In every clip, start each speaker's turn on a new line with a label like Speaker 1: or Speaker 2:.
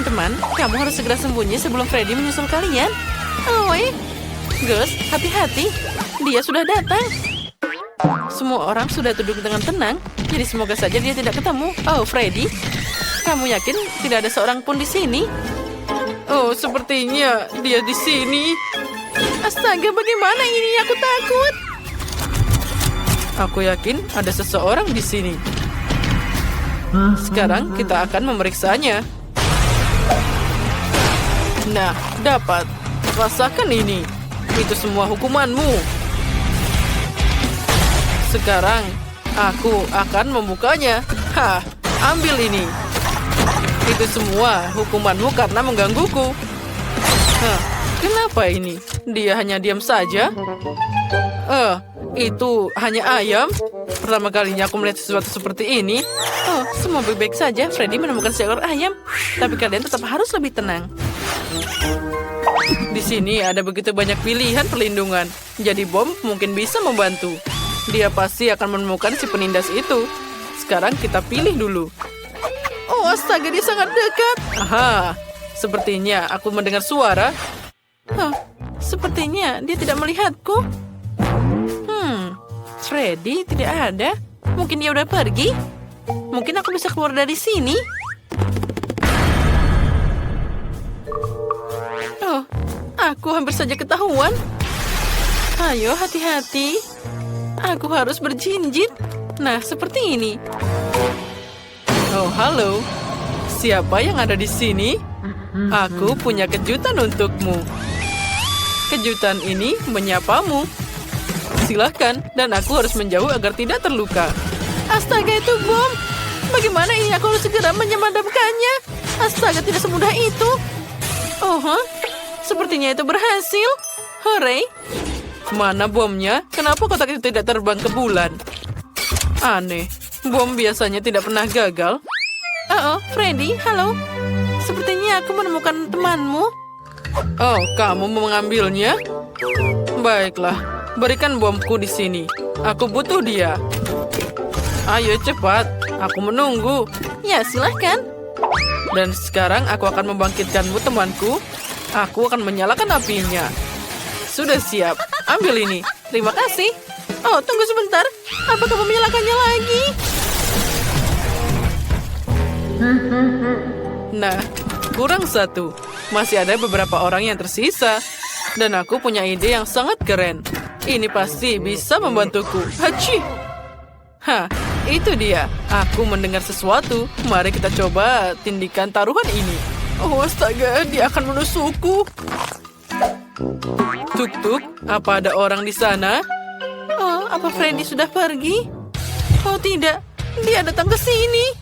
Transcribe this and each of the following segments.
Speaker 1: Teman-teman, kamu harus segera sembunyi sebelum Freddy menyusul kalian. Oi, Gus, hati-hati. Dia sudah datang. Semua orang sudah duduk dengan tenang, jadi semoga saja dia tidak ketemu. Oh, Freddy, kamu yakin tidak ada seorang pun di sini? Oh, sepertinya dia di sini. Astaga, bagaimana ini? Aku takut. Aku yakin ada seseorang di sini. Sekarang kita akan memeriksanya. Nah, dapat. Rasakan ini. Itu semua hukumanmu. Sekarang, aku akan membukanya. Hah, ambil ini. Itu semua hukumanmu karena menggangguku. Hah, kenapa ini? Dia hanya diam saja. Itu hanya ayam. Pertama kalinya aku melihat sesuatu seperti ini. Oh, semua baik-baik saja. Freddy menemukan seekor ayam. Tapi kalian tetap harus lebih tenang. Di sini ada begitu banyak pilihan perlindungan. Jadi bom mungkin bisa membantu. Dia pasti akan menemukan si penindas itu. Sekarang kita pilih dulu. Oh, astaga, dia sangat dekat. Aha, sepertinya aku mendengar suara. Sepertinya dia tidak melihatku. Freddy tidak ada. Mungkin dia udah pergi. Mungkin aku bisa keluar dari sini. Oh, aku hampir saja ketahuan. Ayo, hati-hati. Aku harus berjinjit. Nah, seperti ini. Oh, halo. Siapa yang ada di sini? Aku punya kejutan untukmu. Kejutan ini menyapamu. Silahkan, dan aku harus menjauh agar tidak terluka. Astaga, itu bom. Bagaimana ini? Aku harus segera memadamkannya. Astaga, tidak semudah itu. Sepertinya itu berhasil. Hore. Mana bomnya? Kenapa kotak itu tidak terbang ke bulan? Aneh. Bom biasanya tidak pernah gagal. Freddy, halo. Sepertinya aku menemukan temanmu. Oh, kamu mau mengambilnya? Baiklah, berikan bomku di sini. Aku butuh dia. Ayo cepat, aku menunggu. Ya, silahkan. Dan sekarang aku akan membangkitkanmu, temanku. Aku akan menyalakan apinya. Sudah siap. Ambil ini. Terima kasih. Oh, tunggu sebentar. Apa kamu menyalakannya lagi? Nah, kurang satu. Masih ada beberapa orang yang tersisa. Dan aku punya ide yang sangat keren. Ini pasti bisa membantuku. Hachi! Hah, itu dia. Aku mendengar sesuatu. Mari kita coba tindikan taruhan ini. Oh, astaga, dia akan menusukku. Tuk-tuk, apa ada orang di sana? Oh, apa Freddy sudah pergi? Oh, tidak. Dia datang ke sini.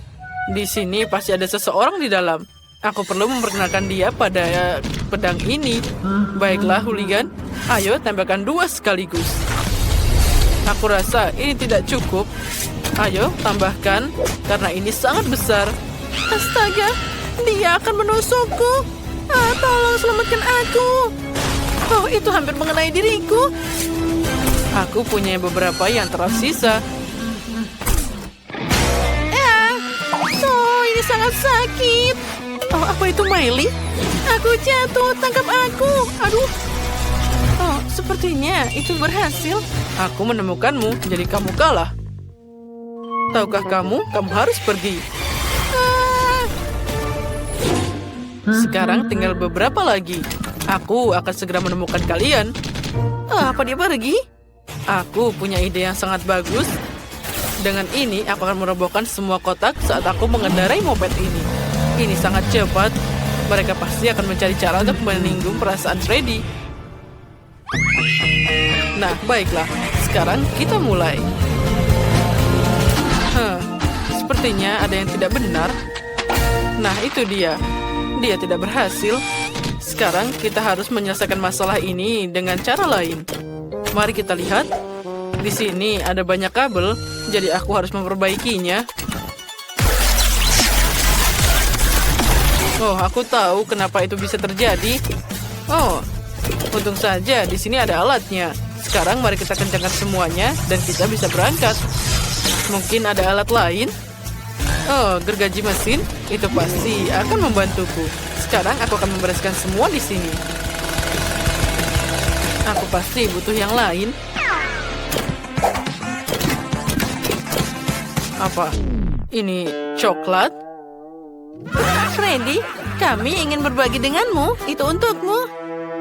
Speaker 1: Di sini pasti ada seseorang di dalam. Aku perlu memperkenalkan dia pada pedang ini. Baiklah, hooligan. Ayo, tembakan 2 sekaligus. Aku rasa ini tidak cukup. Ayo, tambahkan. Karena ini sangat besar. Astaga, dia akan menusukku. Tolong selamatkan aku. Oh, itu hampir mengenai diriku. Aku punya beberapa yang tersisa. Ini sangat sakit. Oh, apa itu Miley? Aku jatuh, tangkap aku. Aduh. Oh, sepertinya itu berhasil. Aku menemukanmu, jadi kamu kalah. Tahukah kamu harus pergi. Sekarang tinggal beberapa lagi. Aku akan segera menemukan kalian. Apa dia pergi? Aku punya ide yang sangat bagus. Dengan ini, aku akan merobohkan semua kotak saat aku mengendarai moped ini. Ini sangat cepat. Mereka pasti akan mencari cara untuk menyinggung perasaan Freddy. Nah, baiklah. Sekarang kita mulai. Sepertinya ada yang tidak benar. Nah, itu dia. Dia tidak berhasil. Sekarang kita harus menyelesaikan masalah ini dengan cara lain. Mari kita lihat. Di sini ada banyak kabel, jadi aku harus memperbaikinya. Oh, aku tahu kenapa itu bisa terjadi. Oh, untung saja di sini ada alatnya. Sekarang mari kita kencangkan semuanya dan kita bisa berangkat. Mungkin ada alat lain. Oh, gergaji mesin? Itu pasti akan membantuku. Sekarang aku akan membereskan semua di sini. Aku pasti butuh yang lain. Apa? Ini coklat? Freddy, kami ingin berbagi denganmu. Itu untukmu.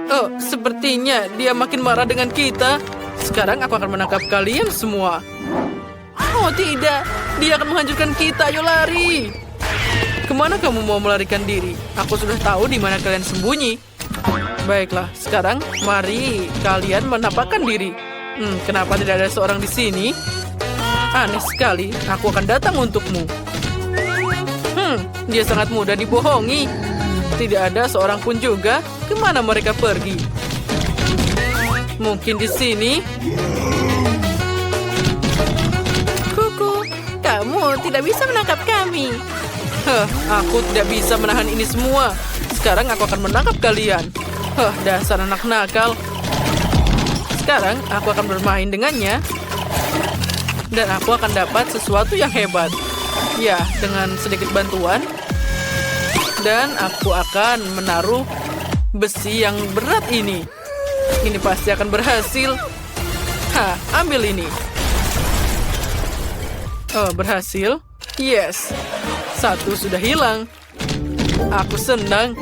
Speaker 1: Oh, sepertinya dia makin marah dengan kita. Sekarang aku akan menangkap kalian semua. Oh tidak, dia akan menghancurkan kita. Ayo lari. Kemana kamu mau melarikan diri? Aku sudah tahu di mana kalian sembunyi. Baiklah, sekarang mari kalian menampakkan diri. Kenapa tidak ada seorang di sini? Aneh sekali, aku akan datang untukmu. Dia sangat mudah dibohongi. Tidak ada seorang pun juga. Kemana mereka pergi? Mungkin di sini. Kamu tidak bisa menangkap kami. Aku tidak bisa menahan ini semua. Sekarang aku akan menangkap kalian. Dasar anak nakal. Sekarang aku akan bermain dengannya. Dan aku akan dapat sesuatu yang hebat. Ya, dengan sedikit bantuan. Dan aku akan menaruh besi yang berat ini. Ini pasti akan berhasil. Ambil ini. Oh, berhasil? Yes. Satu sudah hilang. Aku senang.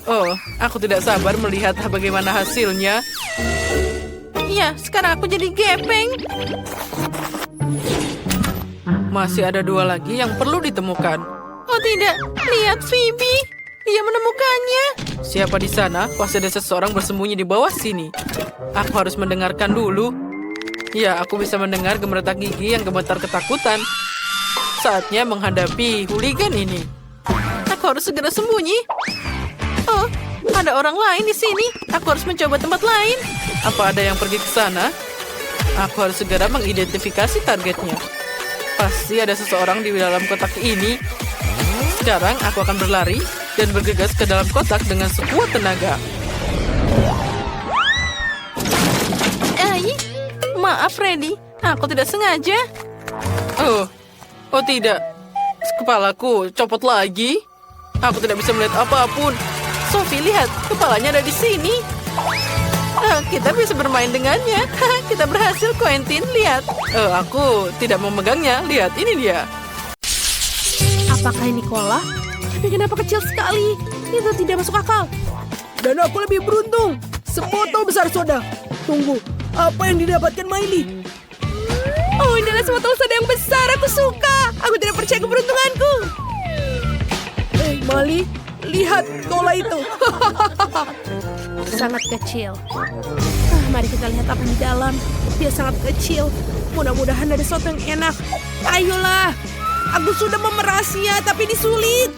Speaker 1: Oh, aku tidak sabar melihat bagaimana hasilnya. Iya, sekarang aku jadi gepeng. Masih ada 2 lagi yang perlu ditemukan. Oh tidak, lihat Phoebe. Dia menemukannya. Siapa di sana? Pasti ada seseorang bersembunyi di bawah sini. Aku harus mendengarkan dulu. Ya, aku bisa mendengar gemeretak gigi yang gemetar ketakutan. Saatnya menghadapi hooligan ini. Aku harus segera sembunyi. Oh, ada orang lain di sini. Aku harus mencoba tempat lain. Apa ada yang pergi ke sana? Aku harus segera mengidentifikasi targetnya. Pasti ada seseorang di dalam kotak ini. Sekarang aku akan berlari dan bergegas ke dalam kotak dengan sekuat tenaga. Maaf, Freddy. Aku tidak sengaja. Oh tidak. Kepalaku copot lagi. Aku tidak bisa melihat apapun. Sophie, lihat. Kepalanya ada di sini. Kita bisa bermain dengannya. Kita berhasil, Quentin. Lihat. Aku tidak memegangnya. Lihat, ini dia.
Speaker 2: Apakah ini cola? Tapi kenapa kecil sekali? Itu tidak masuk akal. Dan aku lebih beruntung. Sebotol besar soda. Tunggu. Apa yang didapatkan Miley? Oh, ini adalah sebotol soda yang besar. Aku suka. Aku tidak percaya keberuntunganku. Miley, lihat cola itu. Sangat kecil. Mari kita lihat apa di dalam. Dia sangat kecil. Mudah-mudahan ada sesuatu yang enak. Ayolah. Aku sudah memerasnya, tapi ini sulit.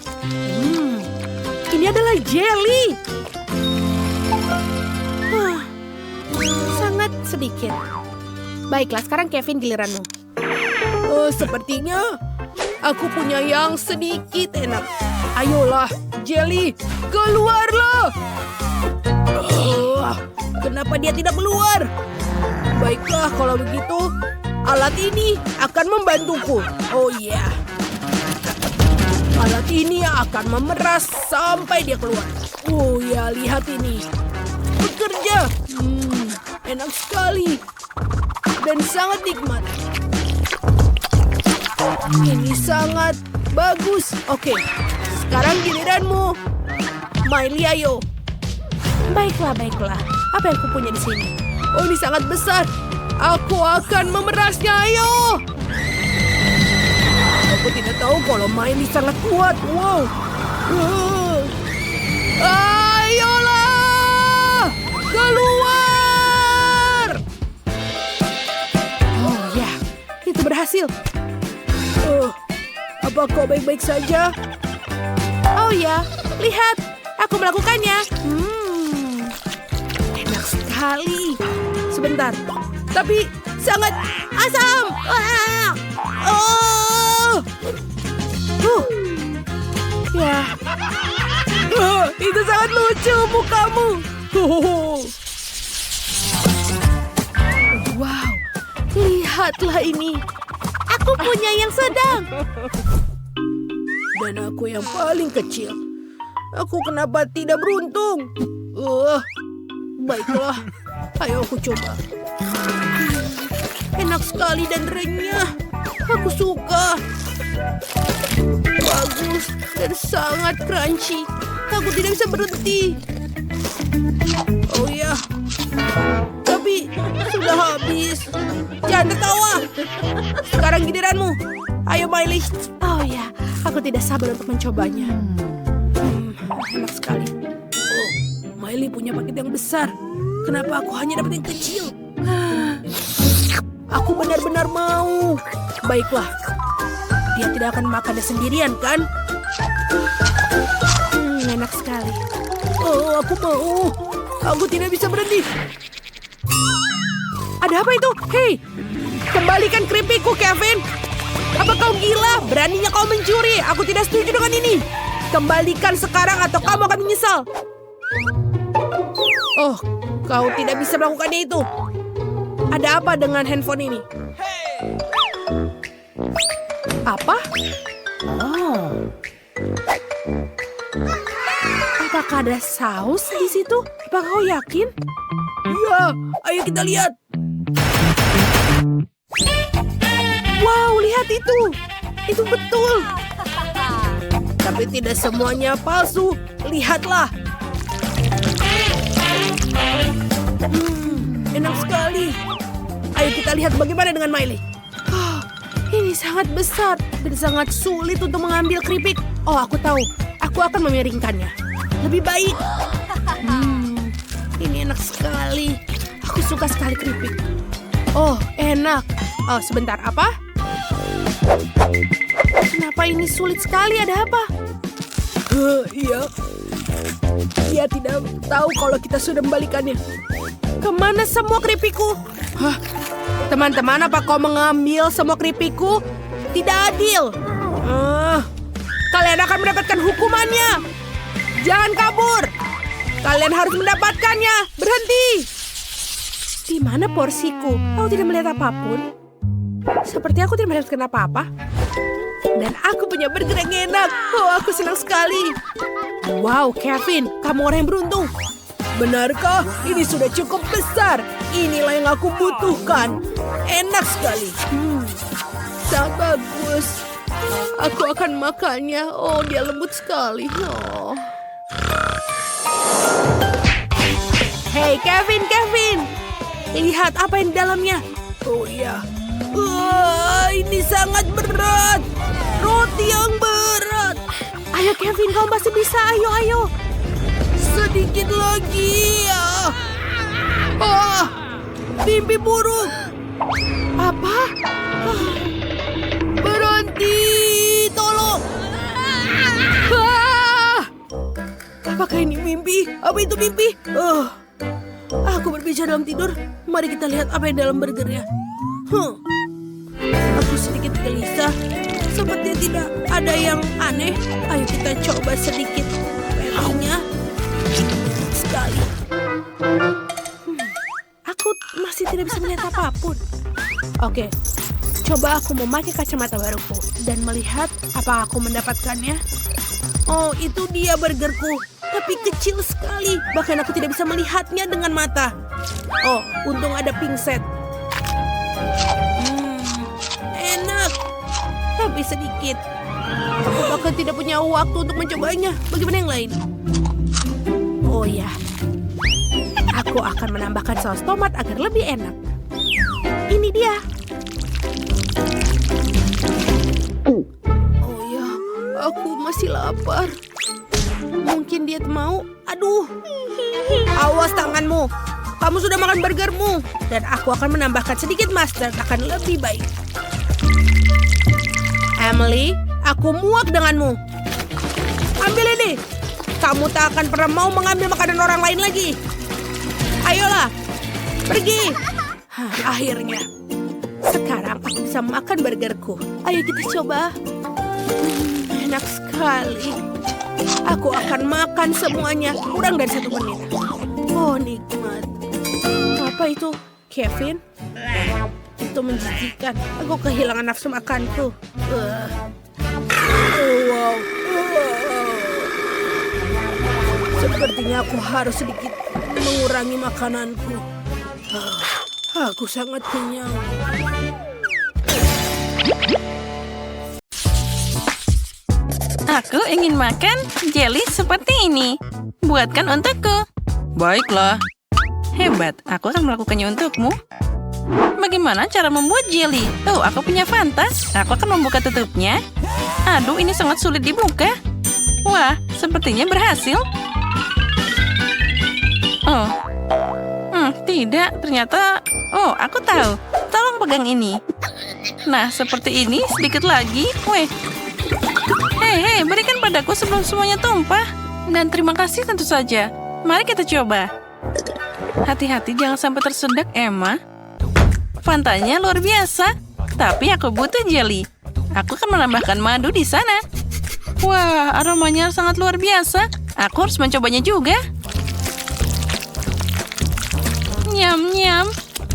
Speaker 2: Ini adalah jelly. Sangat sedikit. Baiklah, sekarang Kevin giliranmu. Sepertinya aku punya yang sedikit enak. Ayolah, jelly, keluarlah. Kenapa dia tidak keluar? Baiklah, kalau begitu, alat ini akan membantuku. Oh iya. Alat ini akan memeras sampai dia keluar. Oh ya, lihat ini. Bekerja. Enak sekali. Dan sangat nikmat. Ini sangat bagus. Oke, sekarang giliranmu. Miley, ayo. Baiklah. Apa yang aku punya di sini? Oh, ini sangat besar. Aku akan memerasnya, ayo. Aku tidak tahu kalau Miley sangat kuat. Wow. Ayolah. Keluar. Oh ya, itu berhasil. Apa kau baik-baik saja? Oh ya, lihat. Aku melakukannya. Enak sekali. Sebentar. Tapi sangat asam. Ya. Itu sangat lucu mukamu. Wow. Lihatlah ini. Aku akunya yang sedang. Dan aku yang paling kecil. Aku kenapa tidak beruntung? Baiklah, ayo aku coba. Enak sekali dan renyah. Aku suka. Bagus dan sangat crunchy. Aku tidak bisa berhenti. Oh ya, tapi sudah habis. Jangan tertawa. Sekarang giliranmu. Ayo Miley. Oh ya, aku tidak sabar untuk mencobanya. Enak sekali. Oh, Miley punya paket yang besar. Kenapa aku hanya dapat yang kecil? Aku benar-benar mau. Baiklah. Dia tidak akan makannya sendirian, kan? Enak sekali. Oh, aku mau. Aku tidak bisa berhenti. Ada apa itu? Hei, kembalikan keripikku, Kevin. Apa kau gila? Beraninya kau mencuri. Aku tidak setuju dengan ini. Kembalikan sekarang atau kamu akan menyesal. Oh, kau tidak bisa melakukannya itu. Ada apa dengan handphone ini? Apa? Oh. Apakah ada saus di situ? Apakah kau yakin? Iya, ayo kita lihat. Wow, lihat itu. Itu betul. Tapi tidak semuanya palsu. Lihatlah. Enak sekali. Ayo kita lihat bagaimana dengan Miley. Ini sangat besar dan sangat sulit untuk mengambil keripik. Oh, aku tahu. Aku akan memiringkannya. Lebih baik. Ini enak sekali. Aku suka sekali keripik. Oh, enak. Oh, sebentar. Apa? Kenapa ini sulit sekali? Ada apa? Iya. Dia tidak tahu kalau kita sudah membalikannya. Kemana semua keripikku? Hah? Teman-teman, apa kau mengambil semua keripikku? Tidak adil. Kalian akan mendapatkan hukumannya. Jangan kabur. Kalian harus mendapatkannya. Berhenti. Di mana porsiku? Aku tidak melihat apapun. Seperti aku tidak mendapatkan apa-apa. Dan aku punya burger yang enak. Oh, aku senang sekali. Wow, Kevin, kamu orang yang beruntung. Benarkah? Ini sudah cukup besar. Inilah yang aku butuhkan. Enak sekali. Sangat bagus. Aku akan makannya. Oh, dia lembut sekali. Oh. Hey, Kevin. Lihat apa yang di dalamnya. Oh iya. Ini sangat berat. Roti yang berat. Ayo, Kevin, kau masih bisa. Ayo. Sedikit lagi ya. Mimpi buruk. Apa? Berhenti, tolong. Apakah ini mimpi? Apa itu mimpi? Aku berbicara dalam tidur. Mari kita lihat apa yang dalam burgernya. Aku sedikit gelisah. Sepertinya tidak ada yang aneh. Ayo kita coba sedikit patty-nya. Sekali. Aku masih tidak bisa melihat apapun. Oke, coba aku memakai kacamata baruku dan melihat apa aku mendapatkannya. Oh, itu dia burgerku, tapi kecil sekali. Bahkan aku tidak bisa melihatnya dengan mata. Oh, untung ada pingset. Enak, tapi sedikit. Aku bahkan tidak punya waktu untuk mencobanya. Bagaimana yang lain? Oh ya, aku akan menambahkan saus tomat agar lebih enak. Ini dia. Oh ya, aku masih lapar. Mungkin dia mau. Aduh. Awas tanganmu. Kamu sudah makan burgermu. Dan aku akan menambahkan sedikit mustard. Akan lebih baik. Emily, aku muak denganmu. Ambil ini. Kamu tak akan pernah mau mengambil makanan orang lain lagi. Ayolah, pergi. Akhirnya, sekarang aku bisa makan burgerku. Ayo kita coba. Enak sekali. Aku akan makan semuanya, kurang dari 1 menit. Oh, nikmat. Apa itu, Kevin? Itu menjijikan. Aku kehilangan nafsu makanku. Wow. Sepertinya aku harus sedikit mengurangi makananku. Aku sangat kenyang.
Speaker 3: Aku ingin makan jelly seperti ini. Buatkan untukku.
Speaker 1: Baiklah.
Speaker 3: Hebat, aku akan melakukannya untukmu. Bagaimana cara membuat jelly? Oh, aku punya fantas. Aku akan membuka tutupnya. Aduh, ini sangat sulit dibuka. Wah, sepertinya berhasil. Oh, tidak. Ternyata, oh, aku tahu. Tolong pegang ini. Nah, seperti ini. Sedikit lagi. Weh. Hei, berikan padaku sebelum semuanya tumpah. Dan terima kasih tentu saja. Mari kita coba. Hati-hati jangan sampai tersedak, Emma. Fantanya luar biasa. Tapi aku butuh jelly. Aku akan menambahkan madu di sana. Wah, aromanya sangat luar biasa. Aku harus mencobanya juga. Nyam-nyam.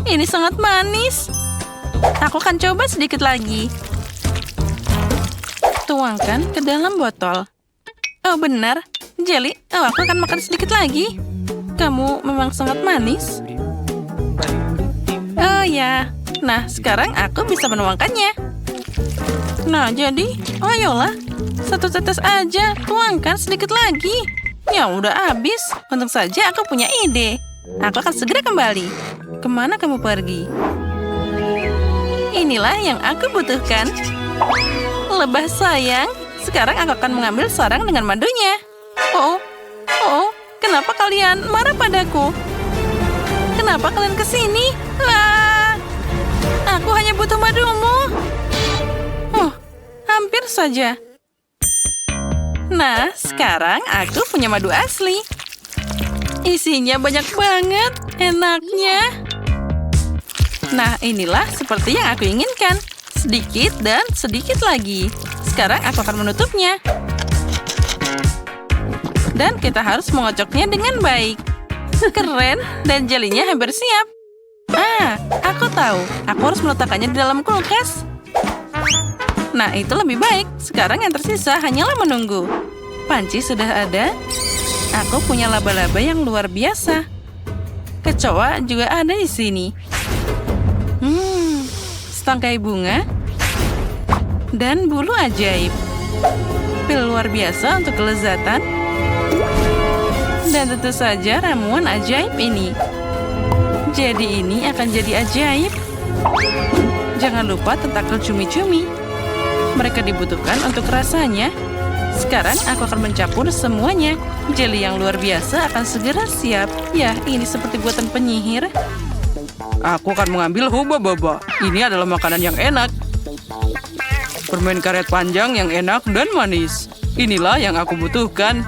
Speaker 3: Ini sangat manis. Aku akan coba sedikit lagi. Tuangkan ke dalam botol. Oh, benar. Jelly. Oh, aku akan makan sedikit lagi. Kamu memang sangat manis. Oh ya. Nah, sekarang aku bisa menuangkannya. Nah, jadi, ayolah. Satu tetes aja. Tuangkan sedikit lagi. Ya, udah habis. Untung saja aku punya ide. Aku akan segera kembali. Kemana kamu pergi? Inilah yang aku butuhkan. Lebah sayang. Sekarang aku akan mengambil sarang dengan madunya. Oh, kenapa kalian marah padaku? Kenapa kalian kesini? Aku hanya butuh madumu. Hampir saja. Nah, sekarang aku punya madu asli. Isinya banyak banget. Enaknya. Nah, inilah seperti yang aku inginkan. Sedikit dan sedikit lagi. Sekarang aku akan menutupnya. Dan kita harus mengocoknya dengan baik. Keren, dan jelinya hampir siap. Aku tahu. Aku harus meletakkannya di dalam kulkas. Nah, itu lebih baik. Sekarang yang tersisa hanyalah menunggu. Panci sudah ada. Aku punya laba-laba yang luar biasa. Kecoa juga ada di sini. Setangkai bunga. Dan bulu ajaib. Pil luar biasa untuk kelezatan. Dan tentu saja ramuan ajaib ini. Jadi ini akan jadi ajaib. Jangan lupa tentakel cumi-cumi. Mereka dibutuhkan untuk rasanya. Sekarang aku akan mencampur semuanya. Jelly yang luar biasa akan segera siap. Ya, ini seperti buatan penyihir.
Speaker 1: Aku akan mengambil huba-baba. Ini adalah makanan yang enak. Permen karet panjang yang enak dan manis. Inilah yang aku butuhkan.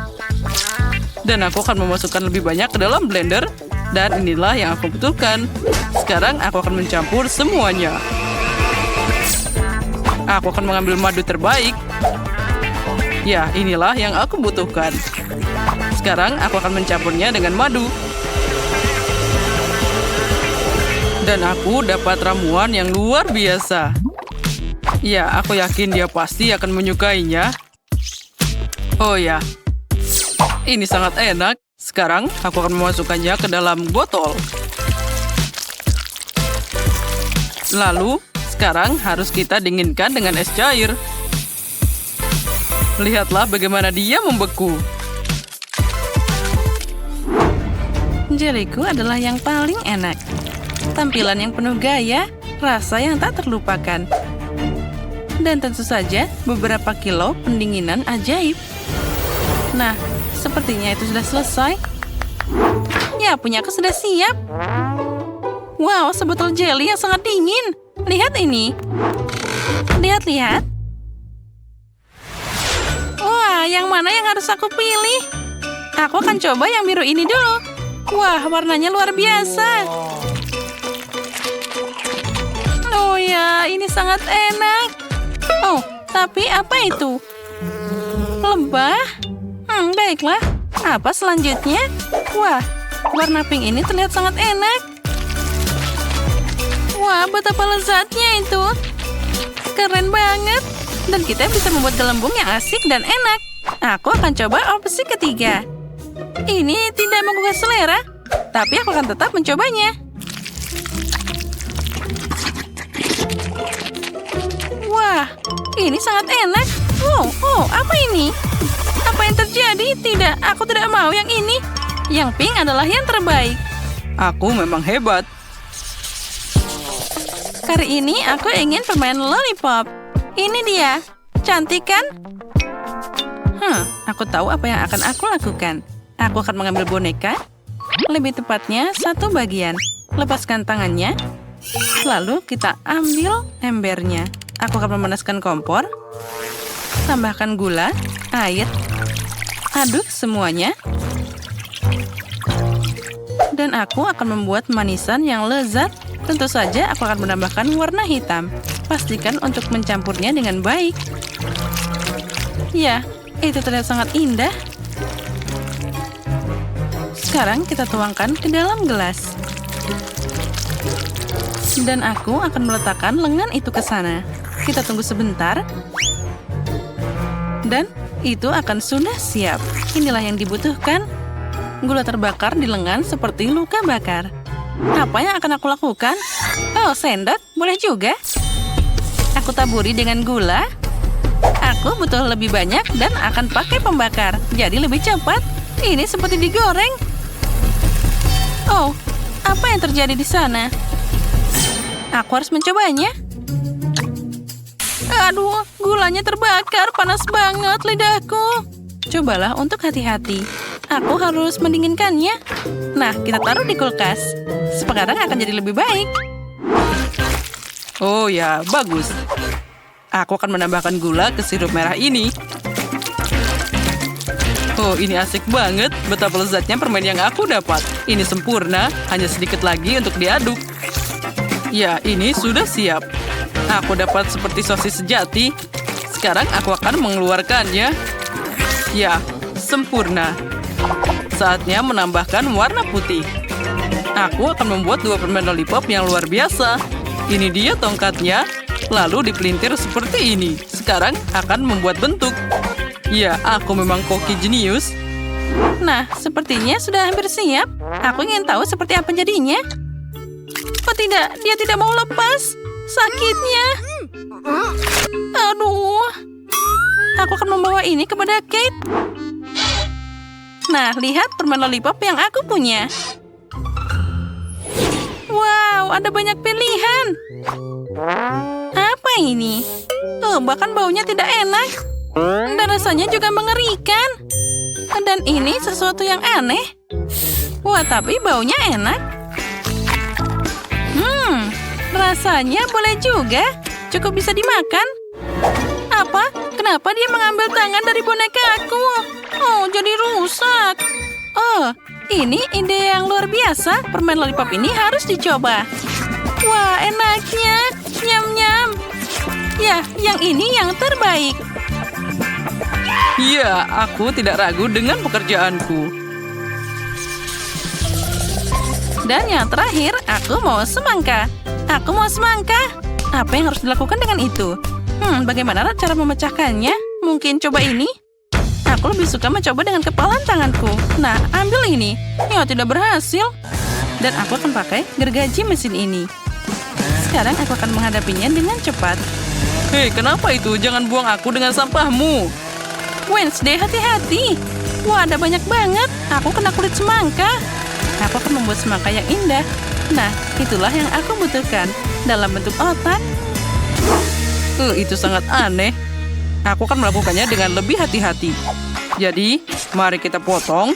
Speaker 1: Dan aku akan memasukkan lebih banyak ke dalam blender. Dan inilah yang aku butuhkan. Sekarang aku akan mencampur semuanya. Aku akan mengambil madu terbaik. Ya, inilah yang aku butuhkan. Sekarang aku akan mencampurnya dengan madu. Dan aku dapat ramuan yang luar biasa. Ya, aku yakin dia pasti akan menyukainya. Oh ya, ini sangat enak. Sekarang aku akan memasukkannya ke dalam botol. Lalu, sekarang harus kita dinginkan dengan es cair. Lihatlah bagaimana dia membeku.
Speaker 3: Jeliku adalah yang paling enak. Tampilan yang penuh gaya, rasa yang tak terlupakan. Dan tentu saja beberapa kilo pendinginan ajaib. Nah, sepertinya itu sudah selesai. Ya, punyaku sudah siap. Wow, sebotol jelly yang sangat dingin. Lihat ini. Lihat-lihat. Wah, yang mana yang harus aku pilih? Aku akan coba yang biru ini dulu. Wah, warnanya luar biasa. Oh ya, ini sangat enak. Oh, tapi apa itu? Lebah? Baiklah. Apa selanjutnya? Wah, warna pink ini terlihat sangat enak. Wah, betapa lezatnya itu. Keren banget. Dan kita bisa membuat gelembung yang asik dan enak. Aku akan coba opsi ketiga. Ini tidak menggugah selera, tapi aku akan tetap mencobanya. Wah, ini sangat enak. Oh, apa ini? Apa yang terjadi? Tidak, aku tidak mau yang ini. Yang pink adalah yang terbaik.
Speaker 1: Aku memang hebat.
Speaker 3: Kali ini aku ingin permen lollipop. Ini dia. Cantik kan? Aku tahu apa yang akan aku lakukan. Aku akan mengambil boneka. Lebih tepatnya satu bagian. Lepaskan tangannya. Lalu kita ambil embernya. Aku akan memanaskan kompor. Tambahkan gula, air. Aduk semuanya. Dan aku akan membuat manisan yang lezat. Tentu saja aku akan menambahkan warna hitam. Pastikan untuk mencampurnya dengan baik. Ya, itu terlihat sangat indah. Sekarang kita tuangkan ke dalam gelas. Dan aku akan meletakkan lengan itu ke sana. Kita tunggu sebentar. Dan itu akan sudah siap. Inilah yang dibutuhkan. Gula terbakar di lengan seperti luka bakar. Apa yang akan aku lakukan? Oh, sendok. Boleh juga. Aku taburi dengan gula. Aku butuh lebih banyak dan akan pakai pembakar. Jadi lebih cepat. Ini seperti digoreng. Oh, apa yang terjadi di sana? Aku harus mencobanya. Aduh, gulanya terbakar. Panas banget lidahku. Cobalah untuk hati-hati. Aku harus mendinginkannya. Nah, kita taruh di kulkas. Sekarang akan jadi lebih baik.
Speaker 1: Oh ya, bagus. Aku akan menambahkan gula ke sirup merah ini. Oh, ini asik banget. Betapa lezatnya permen yang aku dapat. Ini sempurna, hanya sedikit lagi untuk diaduk. Ya, ini sudah siap. Aku dapat seperti sosis sejati. Sekarang aku akan mengeluarkannya. Ya, sempurna. Saatnya menambahkan warna putih. Aku akan membuat 2 permen lollipop yang luar biasa. Ini dia tongkatnya, lalu dipelintir seperti ini. Sekarang akan membuat bentuk. Ya, aku memang koki jenius.
Speaker 3: Nah, sepertinya sudah hampir siap. Aku ingin tahu seperti apa jadinya. Oh tidak, dia tidak mau lepas. Sakitnya. Aduh. Aku akan membawa ini kepada Kate. Nah, lihat permen lollipop yang aku punya. Wow, ada banyak pilihan. Apa ini? Oh, bahkan baunya tidak enak. Dan rasanya juga mengerikan. Dan ini sesuatu yang aneh. Wah, tapi baunya enak. Rasanya boleh juga. Cukup bisa dimakan. Apa? Kenapa dia mengambil tangan dari boneka aku? Oh, jadi rusak. Oh, ini ide yang luar biasa. Permen lollipop ini harus dicoba. Wah, enaknya. Nyam-nyam. Ya, yang ini yang terbaik.
Speaker 1: Ya, aku tidak ragu dengan pekerjaanku.
Speaker 3: Dan yang terakhir, aku mau semangka. Aku mau semangka. Apa yang harus dilakukan dengan itu? Bagaimana cara memecahkannya? Mungkin coba ini? Aku lebih suka mencoba dengan kepalan tanganku. Nah, ambil ini. Ya, tidak berhasil. Dan aku akan pakai gergaji mesin ini. Sekarang aku akan menghadapinya dengan cepat.
Speaker 1: Hei, kenapa itu? Jangan buang aku dengan sampahmu.
Speaker 3: Wednesday, hati-hati. Wah, ada banyak banget. Aku kena kulit semangka. Aku akan membuat semangka yang indah. Nah, itulah yang aku butuhkan. Dalam bentuk otak.
Speaker 1: Itu sangat aneh. Aku akan melakukannya dengan lebih hati-hati. Jadi, mari kita potong.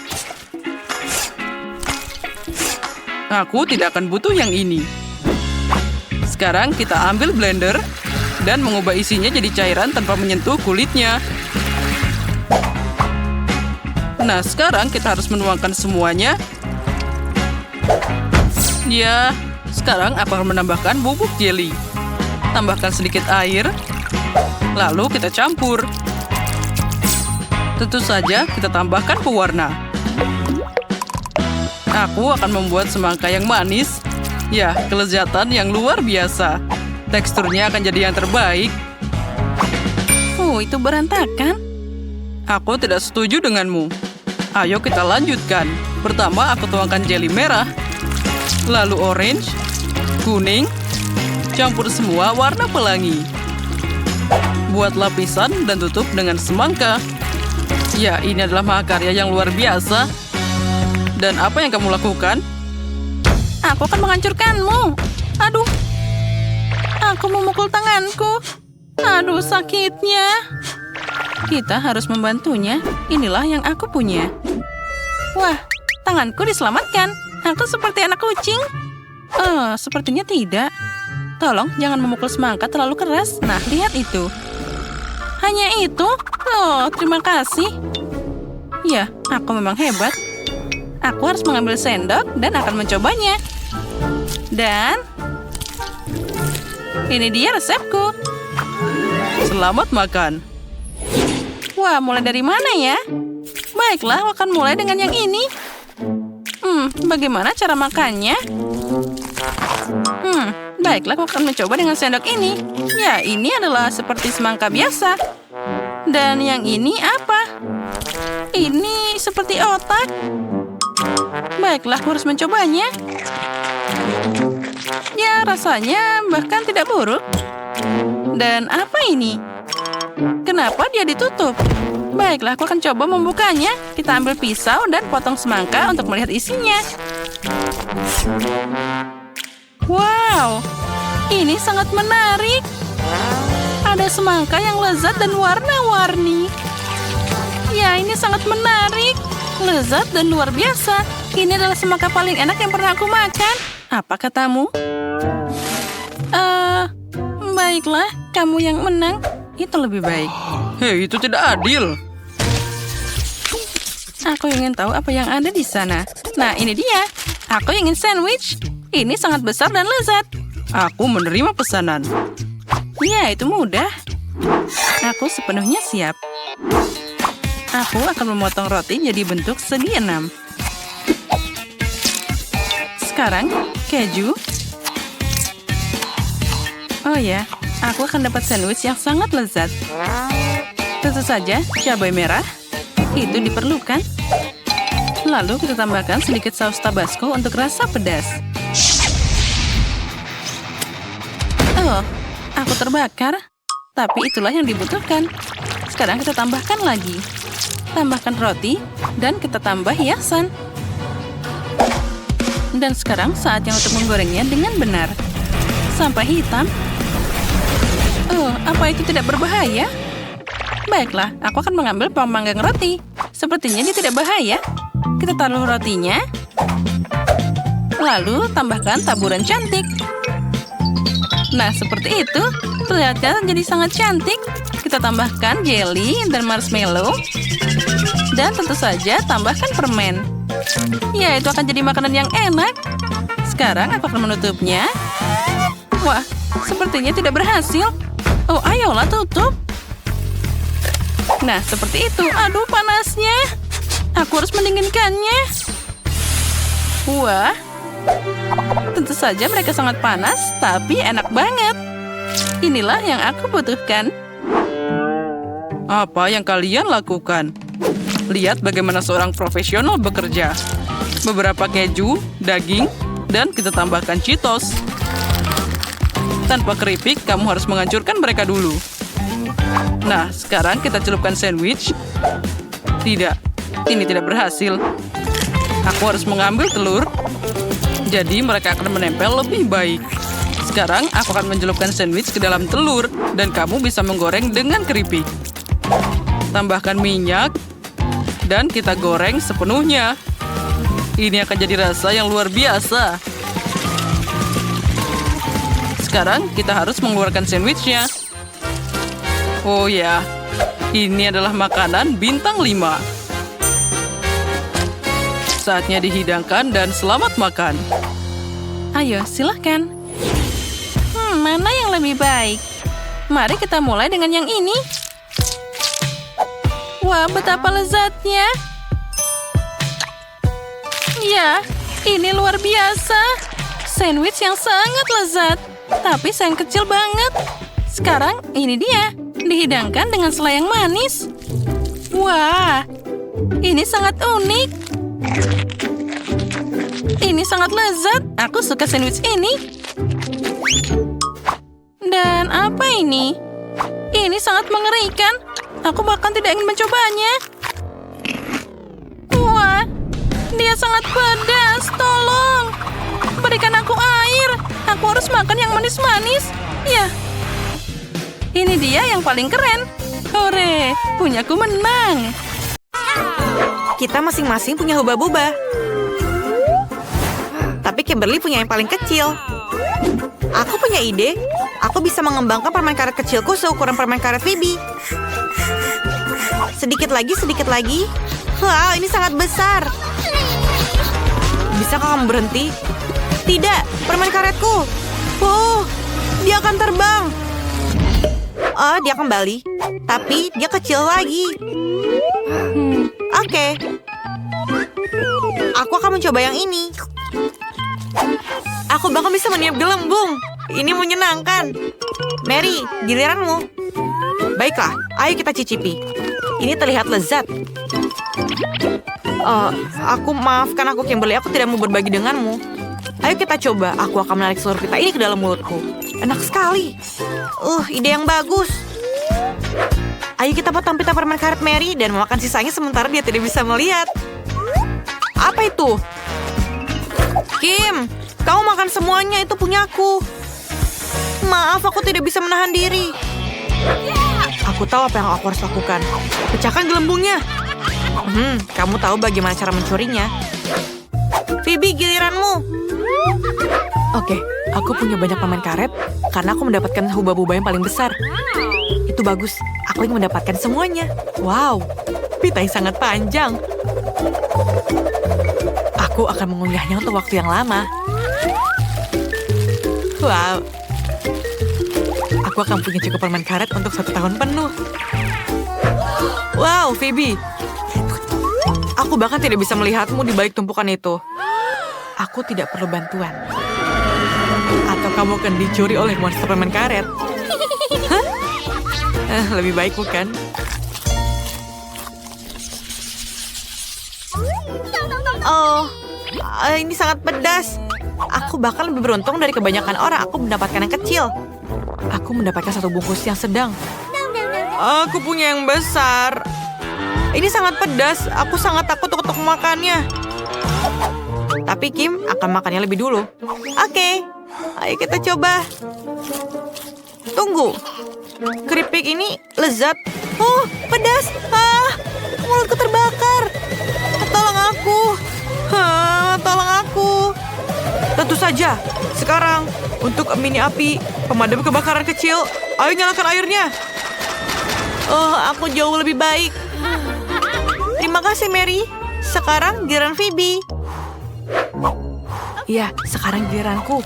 Speaker 1: Aku tidak akan butuh yang ini. Sekarang kita ambil blender dan mengubah isinya jadi cairan tanpa menyentuh kulitnya. Nah, sekarang kita harus menuangkan semuanya. Ya, sekarang aku akan menambahkan bubuk jelly. Tambahkan sedikit air. Lalu kita campur. Tentu saja kita tambahkan pewarna. Aku akan membuat semangka yang manis. Ya, kelezatan yang luar biasa. Teksturnya akan jadi yang terbaik.
Speaker 3: Itu berantakan.
Speaker 1: Aku tidak setuju denganmu. Ayo kita lanjutkan. Pertama, aku tuangkan jelly merah. Lalu orange, kuning, campur semua warna pelangi. Buat lapisan dan tutup dengan semangka. Ya, ini adalah mahakarya yang luar biasa. Dan apa yang kamu lakukan?
Speaker 3: Aku akan menghancurkanmu. Aduh. Aku memukul tanganku. Aduh, sakitnya. Kita harus membantunya. Inilah yang aku punya. Wah, tanganku diselamatkan. Aku seperti anak kucing. Sepertinya tidak. Tolong jangan memukul semangka terlalu keras. Nah, lihat itu. Hanya itu? Oh, terima kasih. Ya, aku memang hebat. Aku harus mengambil sendok dan akan mencobanya. Dan ini dia resepku.
Speaker 1: Selamat makan.
Speaker 3: Wah, mulai dari mana ya? Baiklah, aku akan mulai dengan yang ini. Bagaimana cara makannya? Baiklah, aku akan mencoba dengan sendok ini. Ya, ini adalah seperti semangka biasa. Dan yang ini apa? Ini seperti otak. Baiklah, aku harus mencobanya. Ya, rasanya bahkan tidak buruk. Dan apa ini? Kenapa dia ditutup? Baiklah, aku akan coba membukanya. Kita ambil pisau dan potong semangka untuk melihat isinya. Wow, ini sangat menarik. Ada semangka yang lezat dan warna-warni. Ya, ini sangat menarik. Lezat dan luar biasa. Ini adalah semangka paling enak yang pernah aku makan. Apa katamu? Baiklah, kamu yang menang. Itu lebih baik.
Speaker 1: Hei, itu tidak adil.
Speaker 3: Aku ingin tahu apa yang ada di sana. Nah, ini dia. Aku ingin sandwich. Ini sangat besar dan lezat.
Speaker 1: Aku menerima pesanan.
Speaker 3: Ya, itu mudah. Aku sepenuhnya siap. Aku akan memotong roti jadi bentuk segi 6. Sekarang, keju. Oh ya, aku akan dapat sandwich yang sangat lezat. Tentu saja, cabai merah. Itu diperlukan. Lalu kita tambahkan sedikit saus tabasco untuk rasa pedas. Oh, aku terbakar. Tapi itulah yang dibutuhkan. Sekarang kita tambahkan lagi. Tambahkan roti dan kita tambah hiasan. Dan sekarang saatnya untuk menggorengnya dengan benar. Sampai hitam. Apa itu tidak berbahaya? Baiklah, aku akan mengambil pemanggang roti. Sepertinya dia tidak bahaya. Kita taruh rotinya. Lalu tambahkan taburan cantik. Nah, seperti itu. Terlihatnya jadi sangat cantik. Kita tambahkan jelly dan marshmallow. Dan tentu saja tambahkan permen. Ya, itu akan jadi makanan yang enak. Sekarang aku akan menutupnya. Wah, sepertinya tidak berhasil. Oh, ayolah tutup. Nah, seperti itu. Aduh, panasnya. Aku harus mendinginkannya. Wah. Tentu saja mereka sangat panas, tapi enak banget. Inilah yang aku butuhkan.
Speaker 1: Apa yang kalian lakukan? Lihat bagaimana seorang profesional bekerja. Beberapa keju, daging, dan kita tambahkan Cheetos. Tanpa keripik, kamu harus menghancurkan mereka dulu. Nah, sekarang kita celupkan sandwich. Tidak, ini tidak berhasil. Aku harus mengambil telur. Jadi mereka akan menempel lebih baik. Sekarang aku akan mencelupkan sandwich ke dalam telur. Dan kamu bisa menggoreng dengan keripik. Tambahkan minyak. Dan kita goreng sepenuhnya. Ini akan jadi rasa yang luar biasa. Sekarang kita harus mengeluarkan sandwichnya. Oh ya, ini adalah makanan bintang 5. Saatnya dihidangkan dan selamat makan.
Speaker 3: Ayo, silahkan. Mana yang lebih baik? Mari kita mulai dengan yang ini. Wah, betapa lezatnya. Ya, ini luar biasa. Sandwich yang sangat lezat, tapi sayang kecil banget. Sekarang ini dia, dihidangkan dengan selai yang manis. Wah, ini sangat unik. Ini sangat lezat. Aku suka sandwich ini. Dan apa ini? Ini sangat mengerikan. Aku bahkan tidak ingin mencobanya. Wah, dia sangat pedas. Tolong, berikan aku air. Aku harus makan yang manis-manis. Ya, ini dia yang paling keren. Hore, punyaku menang.
Speaker 4: Kita masing-masing punya hubba-bubba. Tapi Kimberly punya yang paling kecil. Aku punya ide. Aku bisa mengembangkan permen karet kecilku seukuran permen karet Phoebe. Sedikit lagi, sedikit lagi. Wow, ini sangat besar. Bisakah kamu berhenti? Tidak, permen karetku. Oh, dia akan terbang. Oh, dia kembali. Tapi dia kecil lagi. Oke. Aku akan mencoba yang ini. Aku bahkan bisa meniup gelembung. Ini menyenangkan. Mary, giliranmu. Baiklah, ayo kita cicipi. Ini terlihat lezat. Maafkan aku Kimberly, aku tidak mau berbagi denganmu. Ayo kita coba. Aku akan menarik seluruh pita ini ke dalam mulutku. Enak sekali. Ide yang bagus. Ayo kita potong pita permen karet Mary dan memakan sisanya sementara dia tidak bisa melihat. Apa itu? Kim, kamu makan semuanya, itu punyaku. Maaf, aku tidak bisa menahan diri. Aku tahu apa yang aku harus lakukan. Pecahkan gelembungnya. Kamu tahu bagaimana cara mencurinya. Phoebe, giliranmu. Oke, aku punya banyak permen karet karena aku mendapatkan hubba-bubba yang paling besar. Itu bagus, aku ingin mendapatkan semuanya. Wow, pita yang sangat panjang. Aku akan mengunyahnya untuk waktu yang lama. Wow. Aku akan punya cukup permen karet untuk 1 tahun penuh. Wow, Phoebe. Aku bahkan tidak bisa melihatmu di balik tumpukan itu. Aku tidak perlu bantuan. Atau kamu akan dicuri oleh monster permen karet. Hah? Lebih baik bukan? Oh, ini sangat pedas. Aku bahkan lebih beruntung dari kebanyakan orang. Aku mendapatkan yang kecil. Aku mendapatkan 1 bungkus yang sedang. Aku punya yang besar. Ini sangat pedas. Aku sangat takut untuk memakannya. Tapi Kim akan makannya lebih dulu. Oke, ayo kita coba. Tunggu. Keripik ini lezat. Oh, pedas. Mulutku terbakar. Tolong aku. Tolong aku. Tentu saja. Sekarang, untuk mini api, pemadam kebakaran kecil, ayo nyalakan airnya. Aku jauh lebih baik. Terima kasih, Mary. Sekarang giliran Phoebe. Iya, sekarang giliranku.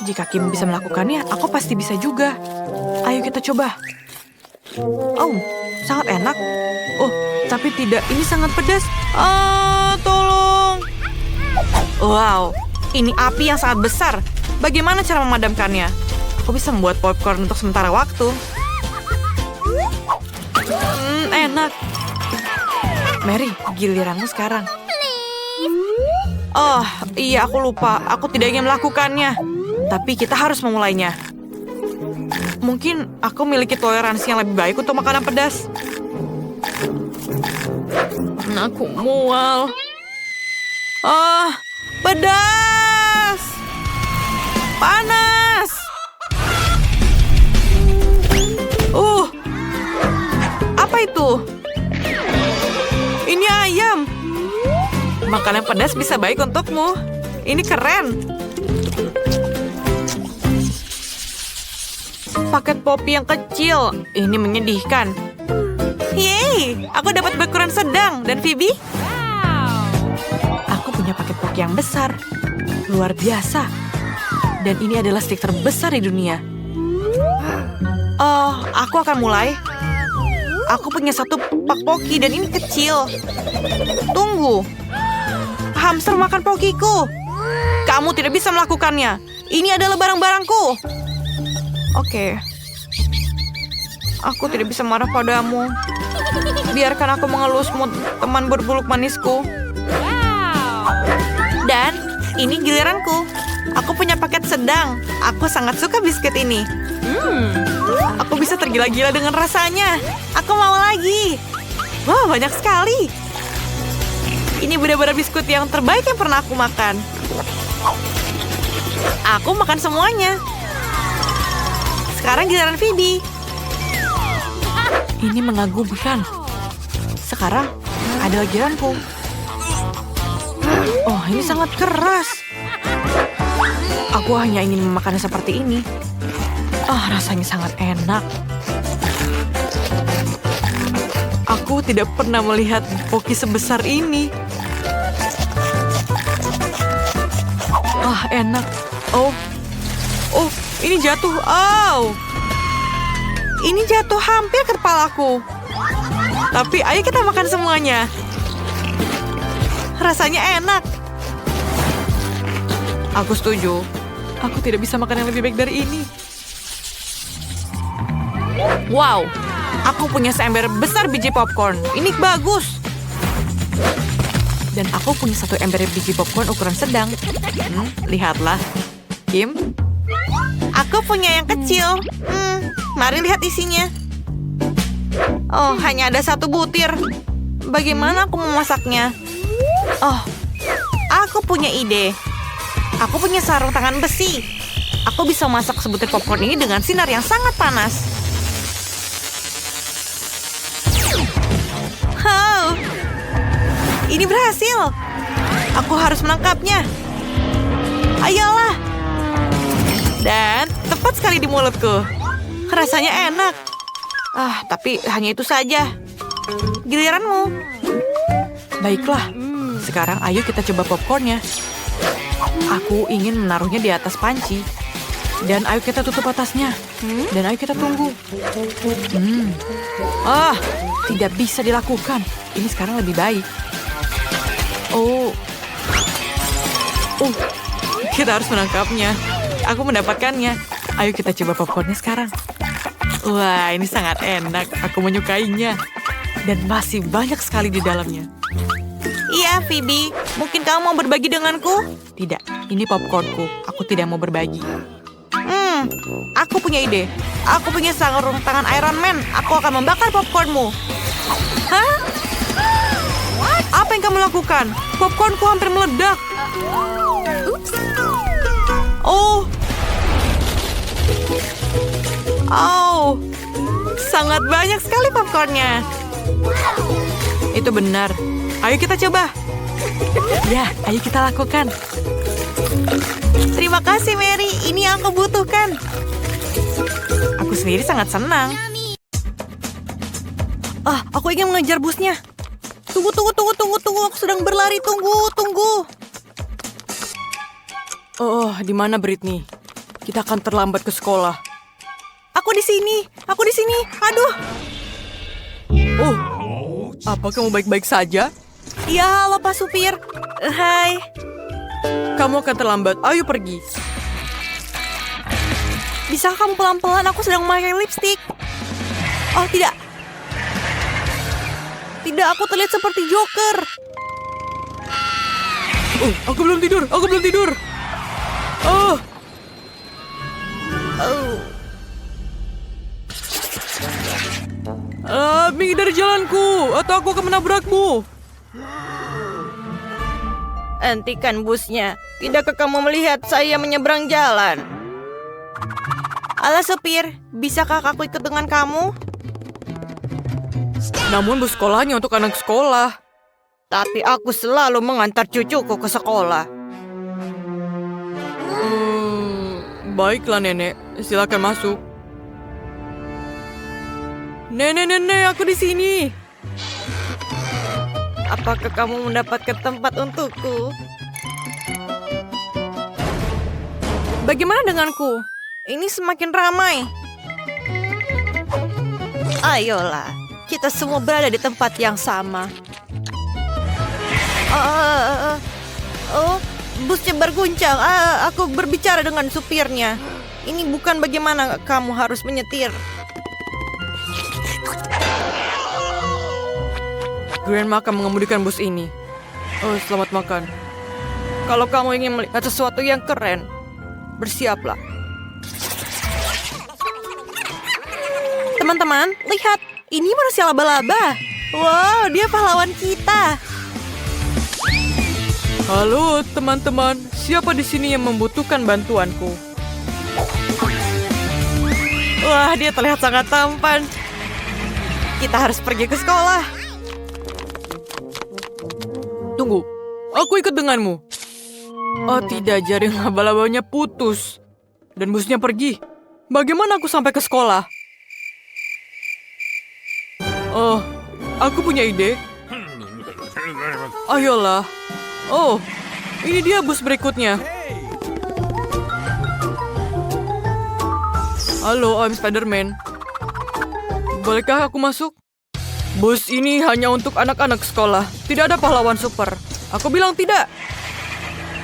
Speaker 4: Jika Kim bisa melakukannya, aku pasti bisa juga. Ayo kita coba. Oh, sangat enak. Oh, tapi tidak. Ini sangat pedas. Tolong. Wow, ini api yang sangat besar. Bagaimana cara memadamkannya? Aku bisa membuat popcorn untuk sementara waktu. Enak. Mary, giliranmu sekarang. Oh, iya aku lupa. Aku tidak ingin melakukannya. Tapi kita harus memulainya. Mungkin aku memiliki toleransi yang lebih baik untuk makanan pedas. Aku mual. Pedas! Panas! Apa itu? Ini ayam. Makanan pedas bisa baik untukmu. Ini keren. Paket popi yang kecil. Ini menyedihkan. Yeay, aku dapat berukuran sedang. Dan Phoebe? Aku punya paket popi yang besar. Luar biasa. Dan ini adalah stik terbesar di dunia. Aku akan mulai. Aku punya 1 pak poki dan ini kecil. Tunggu. Hamster makan pokiku. Kamu tidak bisa melakukannya. Ini adalah barang-barangku. Oke. Aku tidak bisa marah padamu. Biarkan aku mengelus teman berbulu manisku. Dan ini giliranku. Aku punya paket sedang. Aku sangat suka biskuit ini. Aku bisa tergila-gila dengan rasanya. Aku mau lagi. Wah, banyak sekali. Ini benar-benar biskuit yang terbaik yang pernah aku makan. Aku makan semuanya. Sekarang giliran Phoebe. Ini mengagumkan. Sekarang ada giliranku. Oh, ini sangat keras. Aku hanya ingin memakannya seperti ini. Rasanya sangat enak. Aku tidak pernah melihat poki sebesar ini. Enak. Oh, ini jatuh. Ini jatuh hampir ke kepalaku. Tapi ayo kita makan semuanya. Rasanya enak. Aku setuju. Aku tidak bisa makan yang lebih baik dari ini. Wow, aku punya seember besar biji popcorn. Ini bagus. Dan aku punya satu ember biji popcorn ukuran sedang. Lihatlah. Kim? Aku punya yang kecil. Mari lihat isinya. Oh, hanya ada satu butir. Bagaimana aku memasaknya? Oh, aku punya ide. Aku punya sarung tangan besi. Aku bisa masak sebutir popcorn ini dengan sinar yang sangat panas. Oh, ini berhasil. Aku harus menangkapnya. Ayolah. Dan tepat sekali di mulutku. Rasanya enak. Tapi hanya itu saja. Giliranmu. Baiklah. Sekarang ayo kita coba popcornnya. Aku ingin menaruhnya di atas panci. Dan ayo kita tutup atasnya. Dan ayo kita tunggu. Tidak bisa dilakukan. Ini sekarang lebih baik. Kita harus menangkapnya. Aku mendapatkannya. Ayo kita coba popcornnya sekarang. Wah, ini sangat enak. Aku menyukainya. Dan masih banyak sekali di dalamnya. Iya, Phoebe. Mungkin kamu mau berbagi denganku? Tidak, ini popcornku. Aku tidak mau berbagi. Aku punya ide. Aku punya sarung tangan Iron Man. Aku akan membakar popcornmu. Hah? Apa yang kamu lakukan? Popcornku hampir meledak. Sangat banyak sekali popcornnya. Itu benar. Ayo kita coba. Ya, ayo kita lakukan. Terima kasih, Mary. Ini yang aku butuhkan. Aku sendiri sangat senang. Aku ingin mengejar busnya. Tunggu. Aku sedang berlari. Tunggu. Di mana Britney? Kita akan terlambat ke sekolah. Aku di sini. Aduh. Apa kamu baik-baik saja? Ya, halo Pak Supir. Hai. Kamu akan terlambat. Ayo pergi. Bisa kamu pelan-pelan? Aku sedang memakai lipstik. Oh, tidak. Tidak, aku terlihat seperti Joker. Aku belum tidur. Minggir dari jalanku, atau aku akan menabrakmu. Hentikan busnya. Tidakkah kamu melihat saya menyeberang jalan? Alah, supir. Bisakah aku ikut dengan kamu? Namun bus sekolahnya untuk anak sekolah. Tapi aku selalu mengantar cucuku ke sekolah. Baiklah, Nenek. Silakan masuk. Nenek, aku di sini. Apakah kamu mendapatkan tempat untukku? Bagaimana denganku? Ini semakin ramai. Ayolah, kita semua berada di tempat yang sama. busnya berguncang. Aku berbicara dengan supirnya. Ini bukan bagaimana kamu harus menyetir. Grandma akan mengemudikan bus ini. Oh, selamat makan. Kalau kamu ingin melihat sesuatu yang keren, bersiaplah. Teman-teman, lihat. Ini manusia laba-laba. Wow, dia pahlawan kita.
Speaker 2: Halo teman-teman, siapa di sini yang membutuhkan bantuanku?
Speaker 4: Wah, dia terlihat sangat tampan. Kita harus pergi ke sekolah.
Speaker 2: Tunggu, aku ikut denganmu. Oh tidak, jaring laba-labanya putus. Dan busnya pergi. Bagaimana aku sampai ke sekolah? Oh, aku punya ide. Ayolah. Oh, ini dia bus berikutnya. Halo, I'm Spider-Man. Bolehkah aku masuk? Bus ini hanya untuk anak-anak sekolah. Tidak ada pahlawan super. Aku bilang tidak.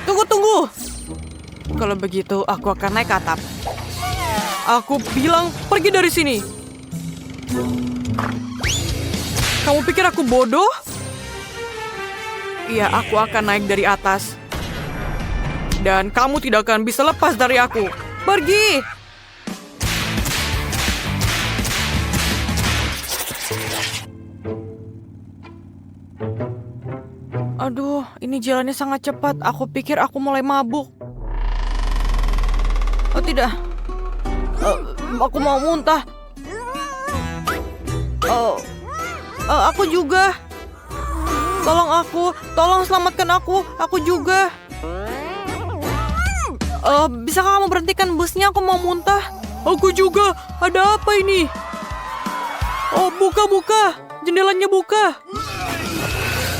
Speaker 2: Tunggu. Kalau begitu, aku akan naik ke atap. Aku bilang pergi dari sini. Kamu pikir aku bodoh? Iya, aku akan naik dari atas. Dan kamu tidak akan bisa lepas dari aku. Pergi! Aduh, ini jalannya sangat cepat. Aku pikir aku mulai mabuk. Oh tidak. Aku mau muntah. Aku juga. Tolong selamatkan aku juga. Bisakah kamu berhentikan busnya? Aku mau muntah. Aku juga. Ada apa ini? Oh, buka. Jendelanya buka.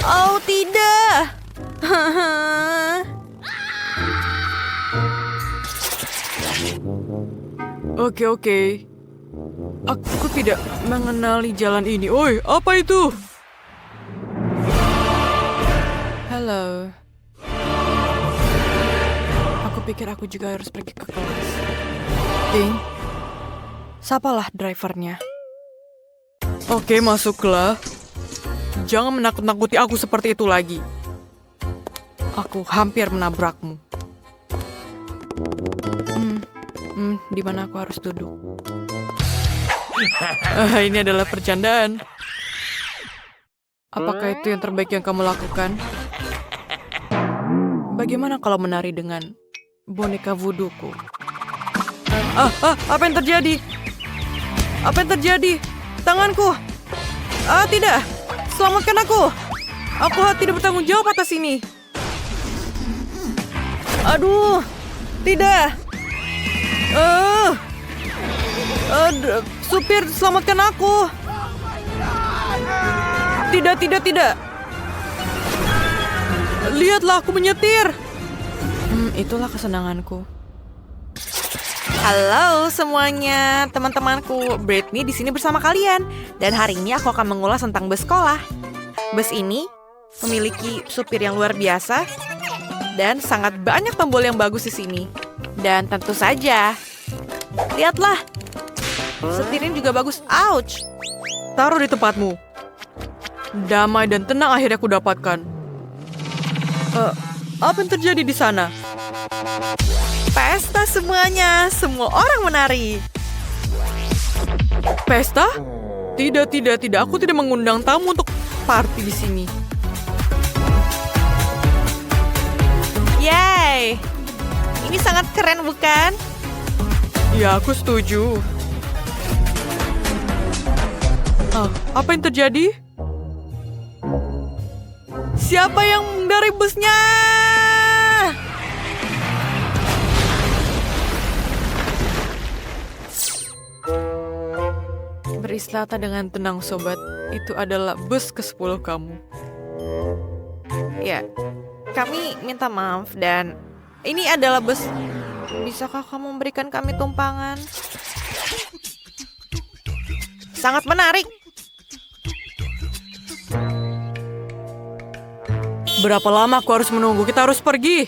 Speaker 4: Oh, tidak.
Speaker 2: Oke. Aku tidak mengenali jalan ini. Oi, apa itu? Halo. Aku pikir aku juga harus pergi ke kelas. Ding, sapalah drivernya. Oke, masuklah. Jangan menakut-nakuti aku seperti itu lagi. Aku hampir menabrakmu. Di mana aku harus duduk? Ini adalah percandaan. Apakah itu yang terbaik yang kamu lakukan? Bagaimana kalau menari dengan boneka voodoo-ku? Apa yang terjadi? Tanganku! Tidak! Selamatkan aku! Aku tidak bertanggung jawab atas ini. Aduh! Tidak! Supir, selamatkan aku! Tidak! Lihatlah, aku menyetir! Itulah kesenanganku.
Speaker 4: Halo semuanya, teman-temanku. Britney di sini bersama kalian. Dan hari ini aku akan mengulas tentang bus sekolah. Bus ini memiliki supir yang luar biasa dan sangat banyak tombol yang bagus di sini. Dan tentu saja, lihatlah, setirnya juga bagus. Ouch!
Speaker 2: Taruh di tempatmu. Damai dan tenang akhirnya aku dapatkan. Apa yang terjadi di sana?
Speaker 4: Pesta semuanya, semua orang menari.
Speaker 2: Pesta? Tidak. Aku tidak mengundang tamu untuk party di sini.
Speaker 4: Yay! Ini sangat keren, bukan?
Speaker 2: Ya, aku setuju. Apa yang terjadi? Siapa yang dari busnya? Beristirahat dengan tenang, sobat. Itu adalah bus ke-10 kamu.
Speaker 4: Ya, kami minta maaf dan ini adalah bus. Bisakah kamu memberikan kami tumpangan? Sangat menarik.
Speaker 2: Berapa lama aku harus menunggu? Kita harus pergi.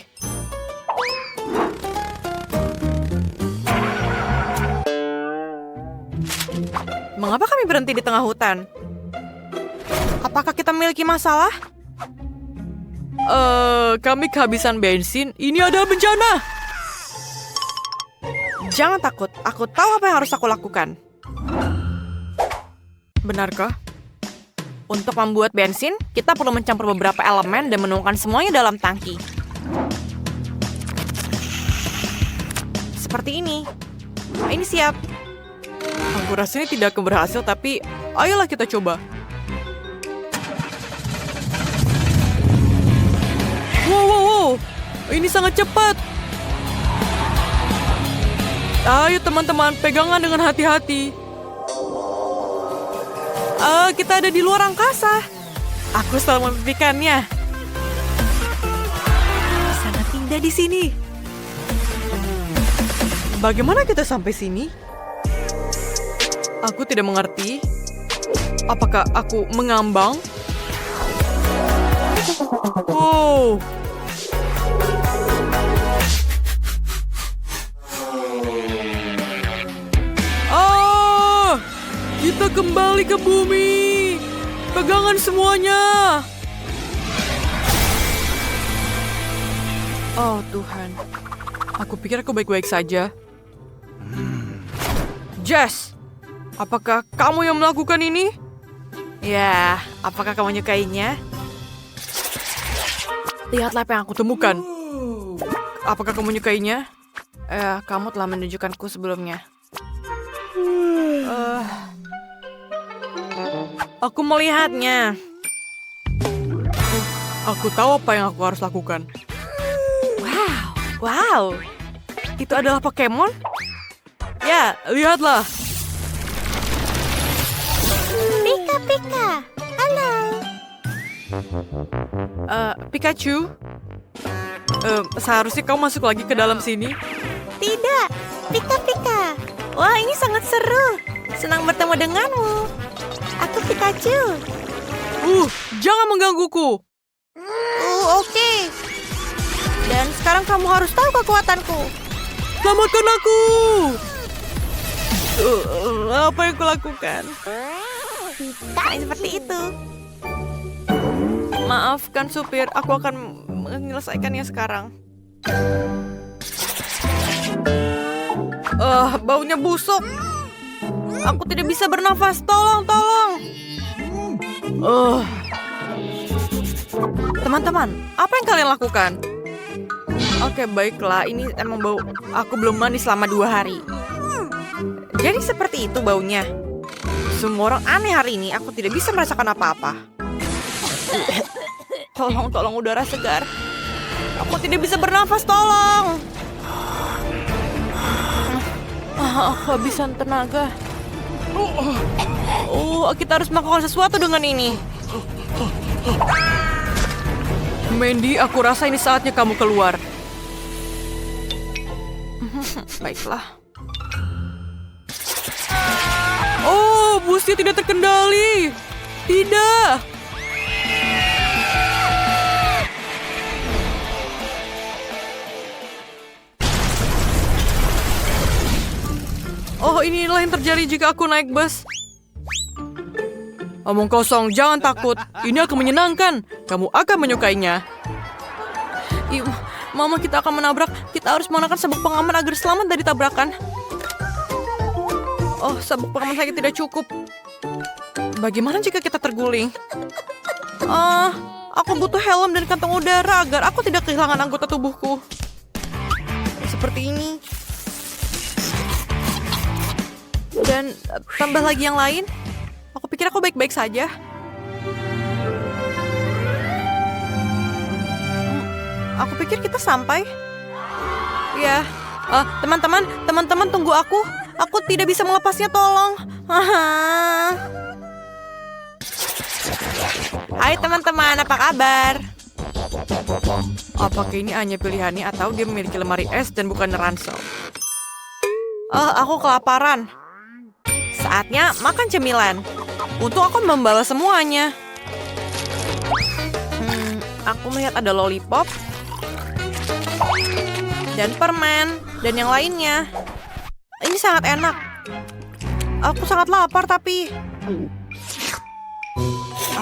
Speaker 4: berhenti di tengah hutan. Apakah kita memiliki masalah? Kami kehabisan bensin. Ini ada bencana. Jangan takut. Aku tahu apa yang harus aku lakukan. Benarkah? Untuk membuat bensin, kita perlu mencampur beberapa elemen dan menuangkan semuanya dalam tangki. Seperti ini. Nah, ini siap. Aku rasa ini tidak akan berhasil, tapi ayolah kita coba. Wow. Ini sangat cepat. Ayo teman-teman, pegangan dengan hati-hati. Kita ada di luar angkasa. Aku selalu memimpikannya. Sangat indah di sini. Bagaimana kita sampai sini? Aku tidak mengerti. Apakah aku mengambang? Wow. Kita kembali ke bumi. Pegangan semuanya. Oh Tuhan. Aku pikir aku baik-baik saja. Jess, apakah kamu yang melakukan ini? Ya, apakah kamu menyukainya? Lihatlah apa yang aku temukan. Apakah kamu menyukainya? Kamu telah menunjukkanku sebelumnya. Aku melihatnya. Aku tahu apa yang aku harus lakukan. Wow. Itu adalah Pokemon? Ya, lihatlah.
Speaker 5: Pika. Halo.
Speaker 4: Pikachu? Seharusnya kau masuk lagi ke dalam sini.
Speaker 5: Tidak. Pika. Wah, ini sangat seru. Senang bertemu denganmu. Aku Pikachu.
Speaker 4: Jangan menggangguku.
Speaker 5: Oke. Dan sekarang kamu harus tahu kekuatanku.
Speaker 4: Selamatkan aku. Apa yang kulakukan?
Speaker 5: Tak seperti itu.
Speaker 4: Maafkan supir, aku akan menyelesaikannya sekarang. Baunya busuk. Aku tidak bisa bernafas. Tolong. Teman-teman, apa yang kalian lakukan? Oke, baiklah. Ini emang bau. Aku belum mandi selama 2 hari. Jadi seperti itu baunya. Semua orang aneh hari ini. Aku tidak bisa merasakan apa-apa. Tolong udara segar. Aku tidak bisa bernafas, tolong. Aku habisan tenaga. Kita harus melakukan sesuatu dengan ini. Mandy, aku rasa ini saatnya kamu keluar. Baiklah. Busnya tidak terkendali. Tidak. Inilah yang terjadi jika aku naik bus. Omong kosong, jangan takut. Ini akan menyenangkan. Kamu akan menyukainya. Mama, kita akan menabrak. Kita harus menggunakan sabuk pengaman agar selamat dari tabrakan. Sabuk pengaman saya tidak cukup. Bagaimana jika kita terguling? Aku butuh helm dan kantong udara agar aku tidak kehilangan anggota tubuhku. Seperti ini. Dan tambah lagi yang lain. Aku pikir aku baik-baik saja. Aku pikir kita sampai. Ya, teman-teman tunggu aku. Aku tidak bisa melepasnya, tolong. Hai teman-teman, apa kabar? Apakah ini hanya pilihannya atau dia memiliki lemari es dan bukan ransel? Aku kelaparan. Saatnya makan cemilan. Untung aku membalas semuanya. Aku melihat ada lollipop. Dan permen. Dan yang lainnya. Ini sangat enak. Aku sangat lapar tapi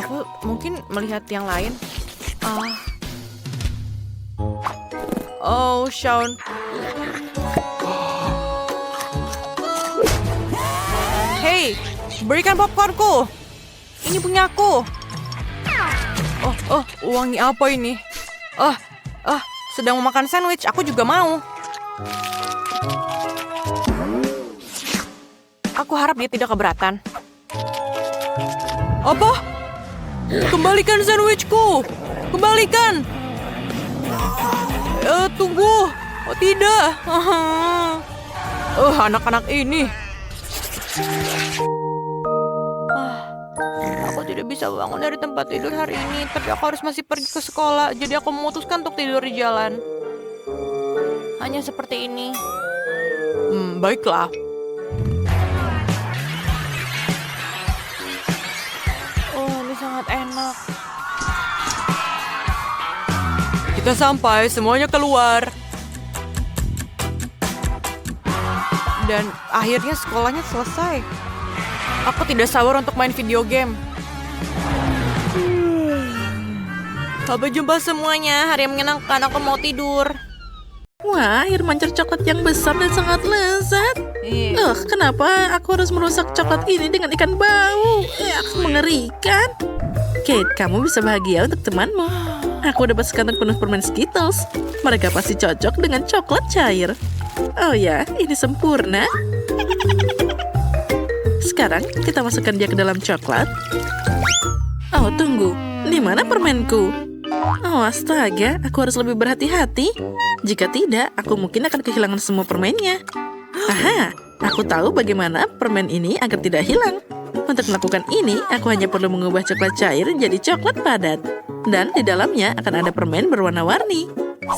Speaker 4: Aku mungkin melihat yang lain. Oh, Shaun. Hey, berikan popcornku. Ini punyaku. Wangi apa ini? Sedang memakan sandwich. Aku juga mau. Aku harap dia tidak keberatan. Apa? Kembalikan sandwichku. Kembalikan. Tunggu. Oh, tidak. Anak-anak ini. Aku tidak bisa bangun dari tempat tidur hari ini, tapi aku harus masih pergi ke sekolah, jadi aku memutuskan untuk tidur di jalan. Hanya seperti ini. Baiklah. Oh, ini sangat enak. Kita sampai, semuanya keluar. Dan akhirnya sekolahnya selesai. Aku tidak sabar untuk main video game. Sampai jumpa semuanya. Hari yang menyenangkan. Aku mau tidur.
Speaker 3: Wah, air mancur coklat yang besar dan sangat lezat. Kenapa aku harus merusak coklat ini dengan ikan bau? Mengerikan. Kate, kamu bisa bahagia untuk temanmu. Aku dapat sekantong penuh permen Skittles. Mereka pasti cocok dengan coklat cair. Oh ya, ini sempurna. Sekarang kita masukkan dia ke dalam coklat. Oh, tunggu. Di mana permenku? Oh, astaga. Aku harus lebih berhati-hati. Jika tidak, aku mungkin akan kehilangan semua permennya. Aha, aku tahu bagaimana permen ini agar tidak hilang. Untuk melakukan ini, aku hanya perlu mengubah coklat cair menjadi coklat padat. Dan di dalamnya akan ada permen berwarna-warni.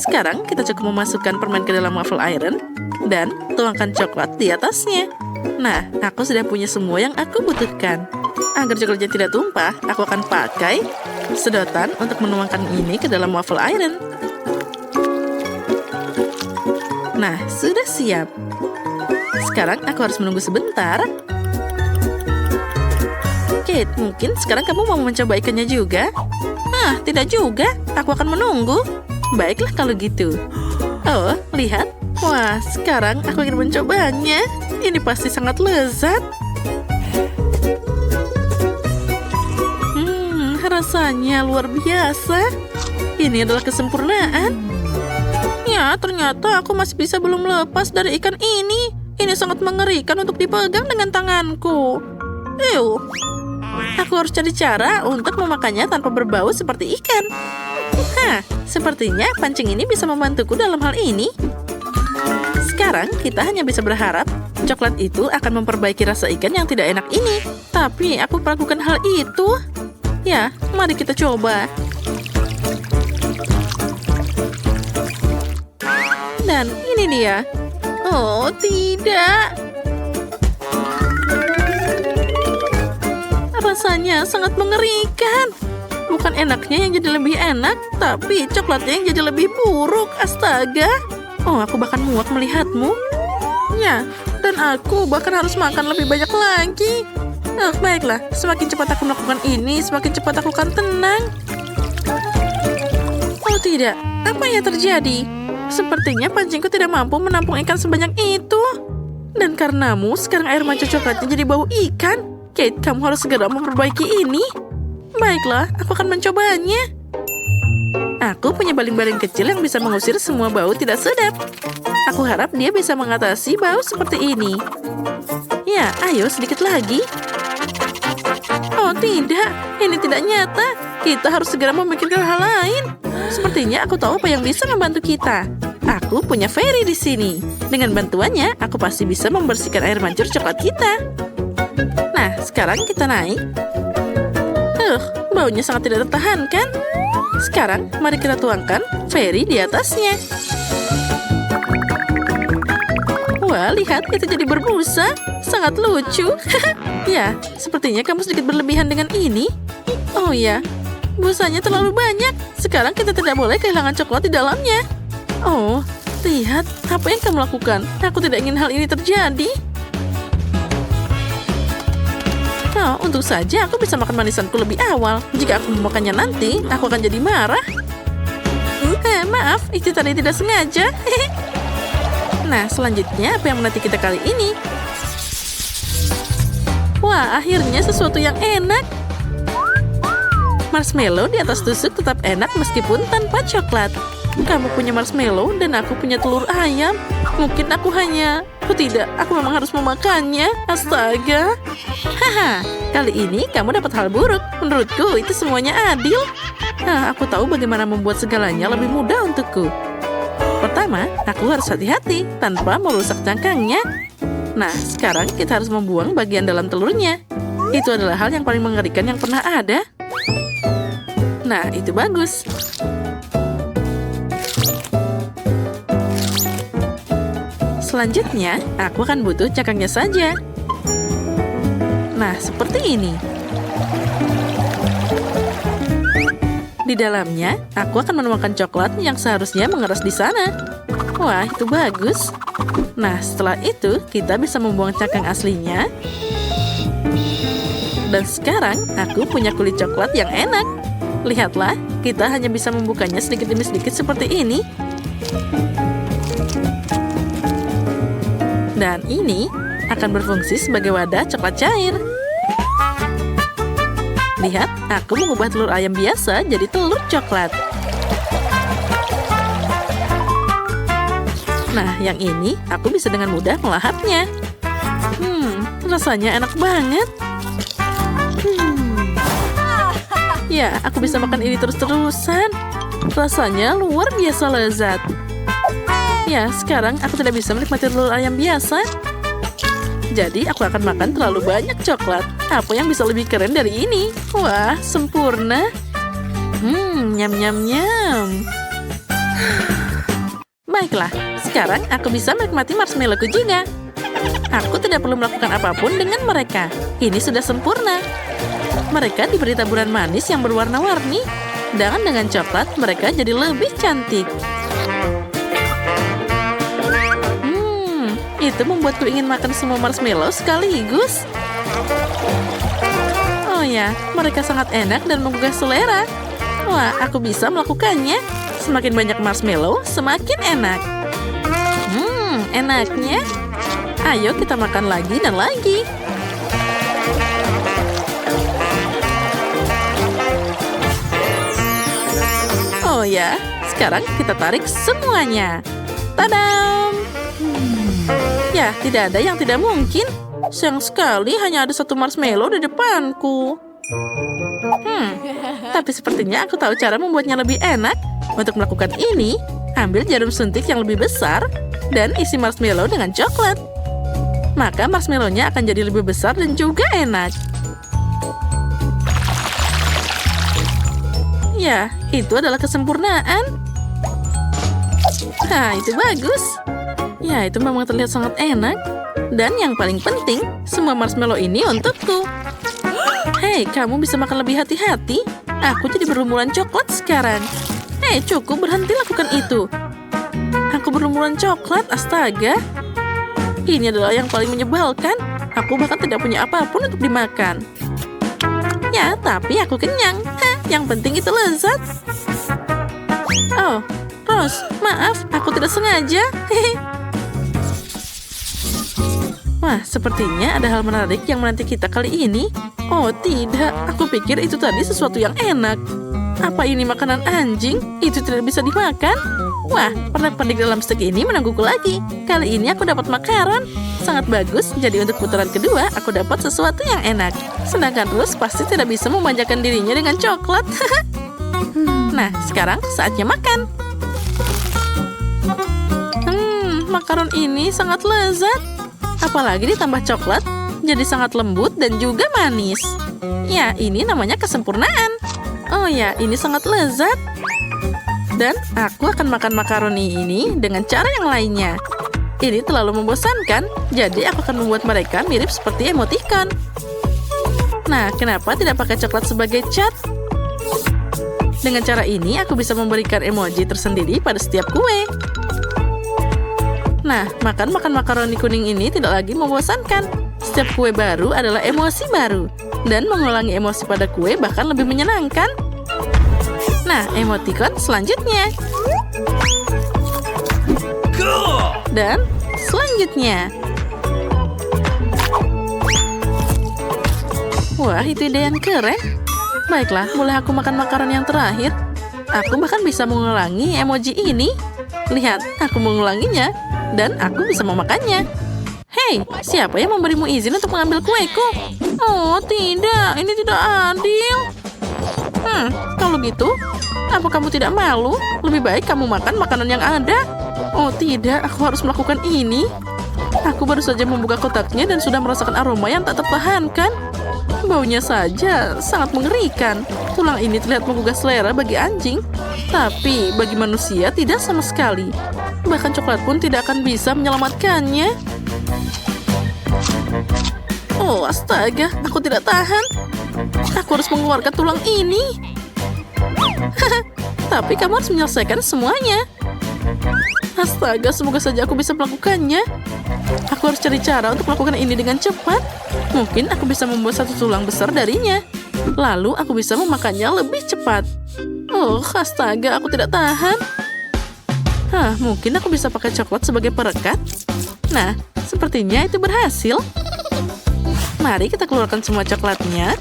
Speaker 3: Sekarang kita cukup memasukkan permen ke dalam waffle iron dan tuangkan coklat di atasnya. Nah, aku sudah punya semua yang aku butuhkan. Agar coklatnya tidak tumpah, aku akan pakai sedotan untuk menuangkan ini ke dalam waffle iron. Nah, sudah siap. Sekarang aku harus menunggu sebentar. Kate, mungkin sekarang kamu mau mencoba ikannya juga? Tidak juga. Aku akan menunggu. Baiklah kalau gitu. Oh, lihat. Wah, sekarang aku ingin mencobanya. Ini pasti sangat lezat. Rasanya luar biasa. Ini adalah kesempurnaan. Ya, ternyata aku masih bisa belum lepas dari ikan ini. Ini sangat mengerikan untuk dipegang dengan tanganku. Aku harus cari cara untuk memakannya tanpa berbau seperti ikan. Sepertinya pancing ini bisa membantuku dalam hal ini. Sekarang kita hanya bisa berharap coklat itu akan memperbaiki rasa ikan yang tidak enak ini. Tapi aku melakukan hal itu. Ya, mari kita coba. Dan ini dia. Oh, tidak. Rasanya sangat mengerikan. Bukan enaknya yang jadi lebih enak, tapi coklatnya yang jadi lebih buruk. Astaga. Oh, aku bahkan muak melihatmu. Ya, dan aku bahkan harus makan lebih banyak lagi. Baiklah, semakin cepat aku melakukan ini, semakin cepat aku akan tenang. Oh tidak, apa yang terjadi? Sepertinya pancingku tidak mampu menampung ikan sebanyak itu. Dan karenamu, sekarang air mancur coklatnya jadi bau ikan. Kate, kamu harus segera memperbaiki ini. Baiklah, aku akan mencobanya. Aku punya baling-baling kecil yang bisa mengusir semua bau tidak sedap. Aku harap dia bisa mengatasi bau seperti ini. Ya, ayo sedikit lagi. Oh tidak, ini tidak nyata. Kita harus segera memikirkan hal lain. Sepertinya aku tahu apa yang bisa membantu kita. Aku punya Fairy di sini. Dengan bantuannya, aku pasti bisa membersihkan air mancur coklat kita. Nah, sekarang kita naik. Baunya sangat tidak tertahankan. Sekarang, mari kita tuangkan Fairy di atasnya. Wah, lihat, itu jadi berbusa. Sangat lucu. Ya, sepertinya kamu sedikit berlebihan dengan ini. Oh ya, busanya terlalu banyak. Sekarang kita tidak boleh kehilangan coklat di dalamnya. Oh, lihat, apa yang kamu lakukan? Aku tidak ingin hal ini terjadi. Oh, untung saja aku bisa makan manisanku lebih awal. Jika aku memakannya nanti, aku akan jadi marah. Maaf, itu tadi tidak sengaja. Nah, selanjutnya apa yang menanti kita kali ini? Wah, akhirnya sesuatu yang enak. Marshmallow di atas tusuk tetap enak meskipun tanpa coklat. Kamu punya marshmallow dan aku punya telur ayam. Mungkin aku hanya... Oh tidak, aku memang harus memakannya. Astaga. Haha, kali ini kamu dapat hal buruk. Menurutku itu semuanya adil. Aku tahu bagaimana membuat segalanya lebih mudah untukku. Pertama, aku harus hati-hati tanpa merusak cangkangnya. Nah, sekarang kita harus membuang bagian dalam telurnya. Itu adalah hal yang paling mengerikan yang pernah ada. Nah, itu bagus. Selanjutnya, aku akan butuh cangkangnya saja. Nah, seperti ini. Di dalamnya, aku akan menemukan coklat yang seharusnya mengeras di sana. Wah, itu bagus. Nah, setelah itu, kita bisa membuang cangkang aslinya. Dan sekarang, aku punya kulit coklat yang enak. Lihatlah, kita hanya bisa membukanya sedikit demi sedikit seperti ini. Dan ini akan berfungsi sebagai wadah coklat cair. Lihat, aku mengubah telur ayam biasa jadi telur coklat. Nah, yang ini aku bisa dengan mudah melahapnya. Rasanya enak banget. Ya, aku bisa makan ini terus-terusan. Rasanya luar biasa lezat. Ya, sekarang aku tidak bisa menikmati telur ayam biasa. Jadi, aku akan makan terlalu banyak coklat. Apa yang bisa lebih keren dari ini? Wah, sempurna. Nyam-nyam-nyam. Baiklah, sekarang aku bisa menikmati marshmallowku juga. Aku tidak perlu melakukan apapun dengan mereka. Ini sudah sempurna. Mereka diberi taburan manis yang berwarna-warni. Dan dengan coklat, mereka jadi lebih cantik. Itu membuatku ingin makan semua marshmallow sekaligus. Oh ya, mereka sangat enak dan menggugah selera. Wah, aku bisa melakukannya. Semakin banyak marshmallow, semakin enak. Enaknya. Ayo kita makan lagi dan lagi. Oh ya, sekarang kita tarik semuanya. Tadam! Ya, tidak ada yang tidak mungkin. Sayang sekali hanya ada satu marshmallow di depanku. Tapi sepertinya aku tahu cara membuatnya lebih enak. Untuk melakukan ini, ambil jarum suntik yang lebih besar dan isi marshmallow dengan coklat. Maka marshmallow-nya akan jadi lebih besar dan juga enak. Ya, itu adalah kesempurnaan. Itu bagus. Ya, itu memang terlihat sangat enak. Dan yang paling penting, semua marshmallow ini untukku. Hei, kamu bisa makan lebih hati-hati. Aku jadi berlumuran coklat sekarang. Hei, cukup berhenti lakukan itu. Aku berlumuran coklat, astaga. Ini adalah yang paling menyebalkan. Aku bahkan tidak punya apapun untuk dimakan. Ya, tapi aku kenyang. Yang penting itu lezat. Oh, Rose, maaf, aku tidak sengaja. Wah, sepertinya ada hal menarik yang menanti kita kali ini. Oh tidak, aku pikir itu tadi sesuatu yang enak. Apa ini makanan anjing? Itu tidak bisa dimakan. Wah, pernak-pernik dalam stek ini menungguku lagi. Kali ini aku dapat makaron. Sangat bagus, jadi untuk putaran kedua aku dapat sesuatu yang enak. Sedangkan Rose pasti tidak bisa memanjakan dirinya dengan coklat. Nah, sekarang saatnya makan. Makaron ini sangat lezat. Apalagi ditambah coklat, jadi sangat lembut dan juga manis. Ya, ini namanya kesempurnaan. Oh ya, ini sangat lezat. Dan aku akan makan makaroni ini dengan cara yang lainnya. Ini terlalu membosankan, jadi aku akan membuat mereka mirip seperti emoticon. Nah, kenapa tidak pakai coklat sebagai cat? Dengan cara ini, aku bisa memberikan emoji tersendiri pada setiap kue. Nah, makan makaroni kuning ini tidak lagi membosankan. Setiap kue baru adalah emosi baru. Dan mengulangi emosi pada kue bahkan lebih menyenangkan. Nah, emoticon selanjutnya. Dan selanjutnya. Wah, itu ide yang keren. Baiklah, boleh aku makan makanan yang terakhir? Aku bahkan bisa mengulangi emoji ini. Lihat, aku mengulanginya. Dan aku bisa memakannya. Hei, siapa yang memberimu izin untuk mengambil kueku? Oh, tidak. Ini tidak adil. Kalau gitu, apa kamu tidak malu? Lebih baik kamu makan makanan yang ada. Oh, tidak. Aku harus melakukan ini. Aku baru saja membuka kotaknya dan sudah merasakan aroma yang tak tertahankan. Baunya saja sangat mengerikan. Tulang ini terlihat menggugah selera bagi anjing. Tapi bagi manusia tidak sama sekali. Bahkan coklat pun tidak akan bisa menyelamatkannya. Oh, astaga. Aku tidak tahan. Aku harus mengeluarkan tulang ini. Tapi kamu harus menyelesaikan semuanya. Astaga, semoga saja aku bisa melakukannya. Aku harus cari cara untuk melakukan ini dengan cepat. Mungkin aku bisa membuat satu tulang besar darinya. Lalu aku bisa memakannya lebih cepat. Oh, astaga, aku tidak tahan. Mungkin aku bisa pakai coklat sebagai perekat. Nah, sepertinya itu berhasil. Mari kita keluarkan semua coklatnya.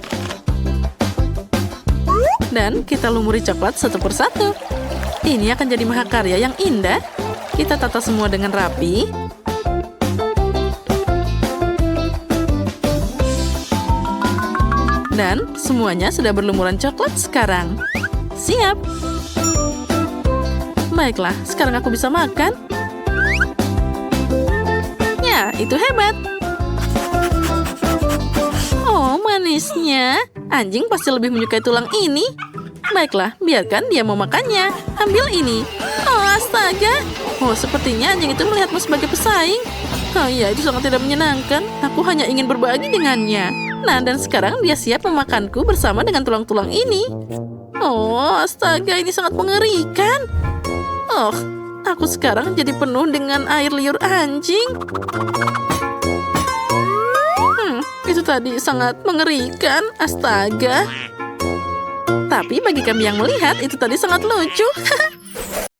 Speaker 3: Dan kita lumuri coklat satu persatu. Ini akan jadi mahakarya yang indah. Kita tata semua dengan rapi. Dan semuanya sudah berlumuran coklat sekarang. Siap. Baiklah, sekarang aku bisa makan. Ya, itu hebat. Oh, manisnya. Anjing pasti lebih menyukai tulang ini. Baiklah, biarkan dia memakannya. Ambil ini. Oh, astaga. Oh, sepertinya anjing itu melihatmu sebagai pesaing. Oh iya, itu sangat tidak menyenangkan. Aku hanya ingin berbagi dengannya. Nah, dan sekarang dia siap memakanku bersama dengan tulang-tulang ini. Oh, astaga, ini sangat mengerikan. Oh, aku sekarang jadi penuh dengan air liur anjing. Itu tadi sangat mengerikan. Astaga. Tapi bagi kami yang melihat, itu tadi sangat lucu.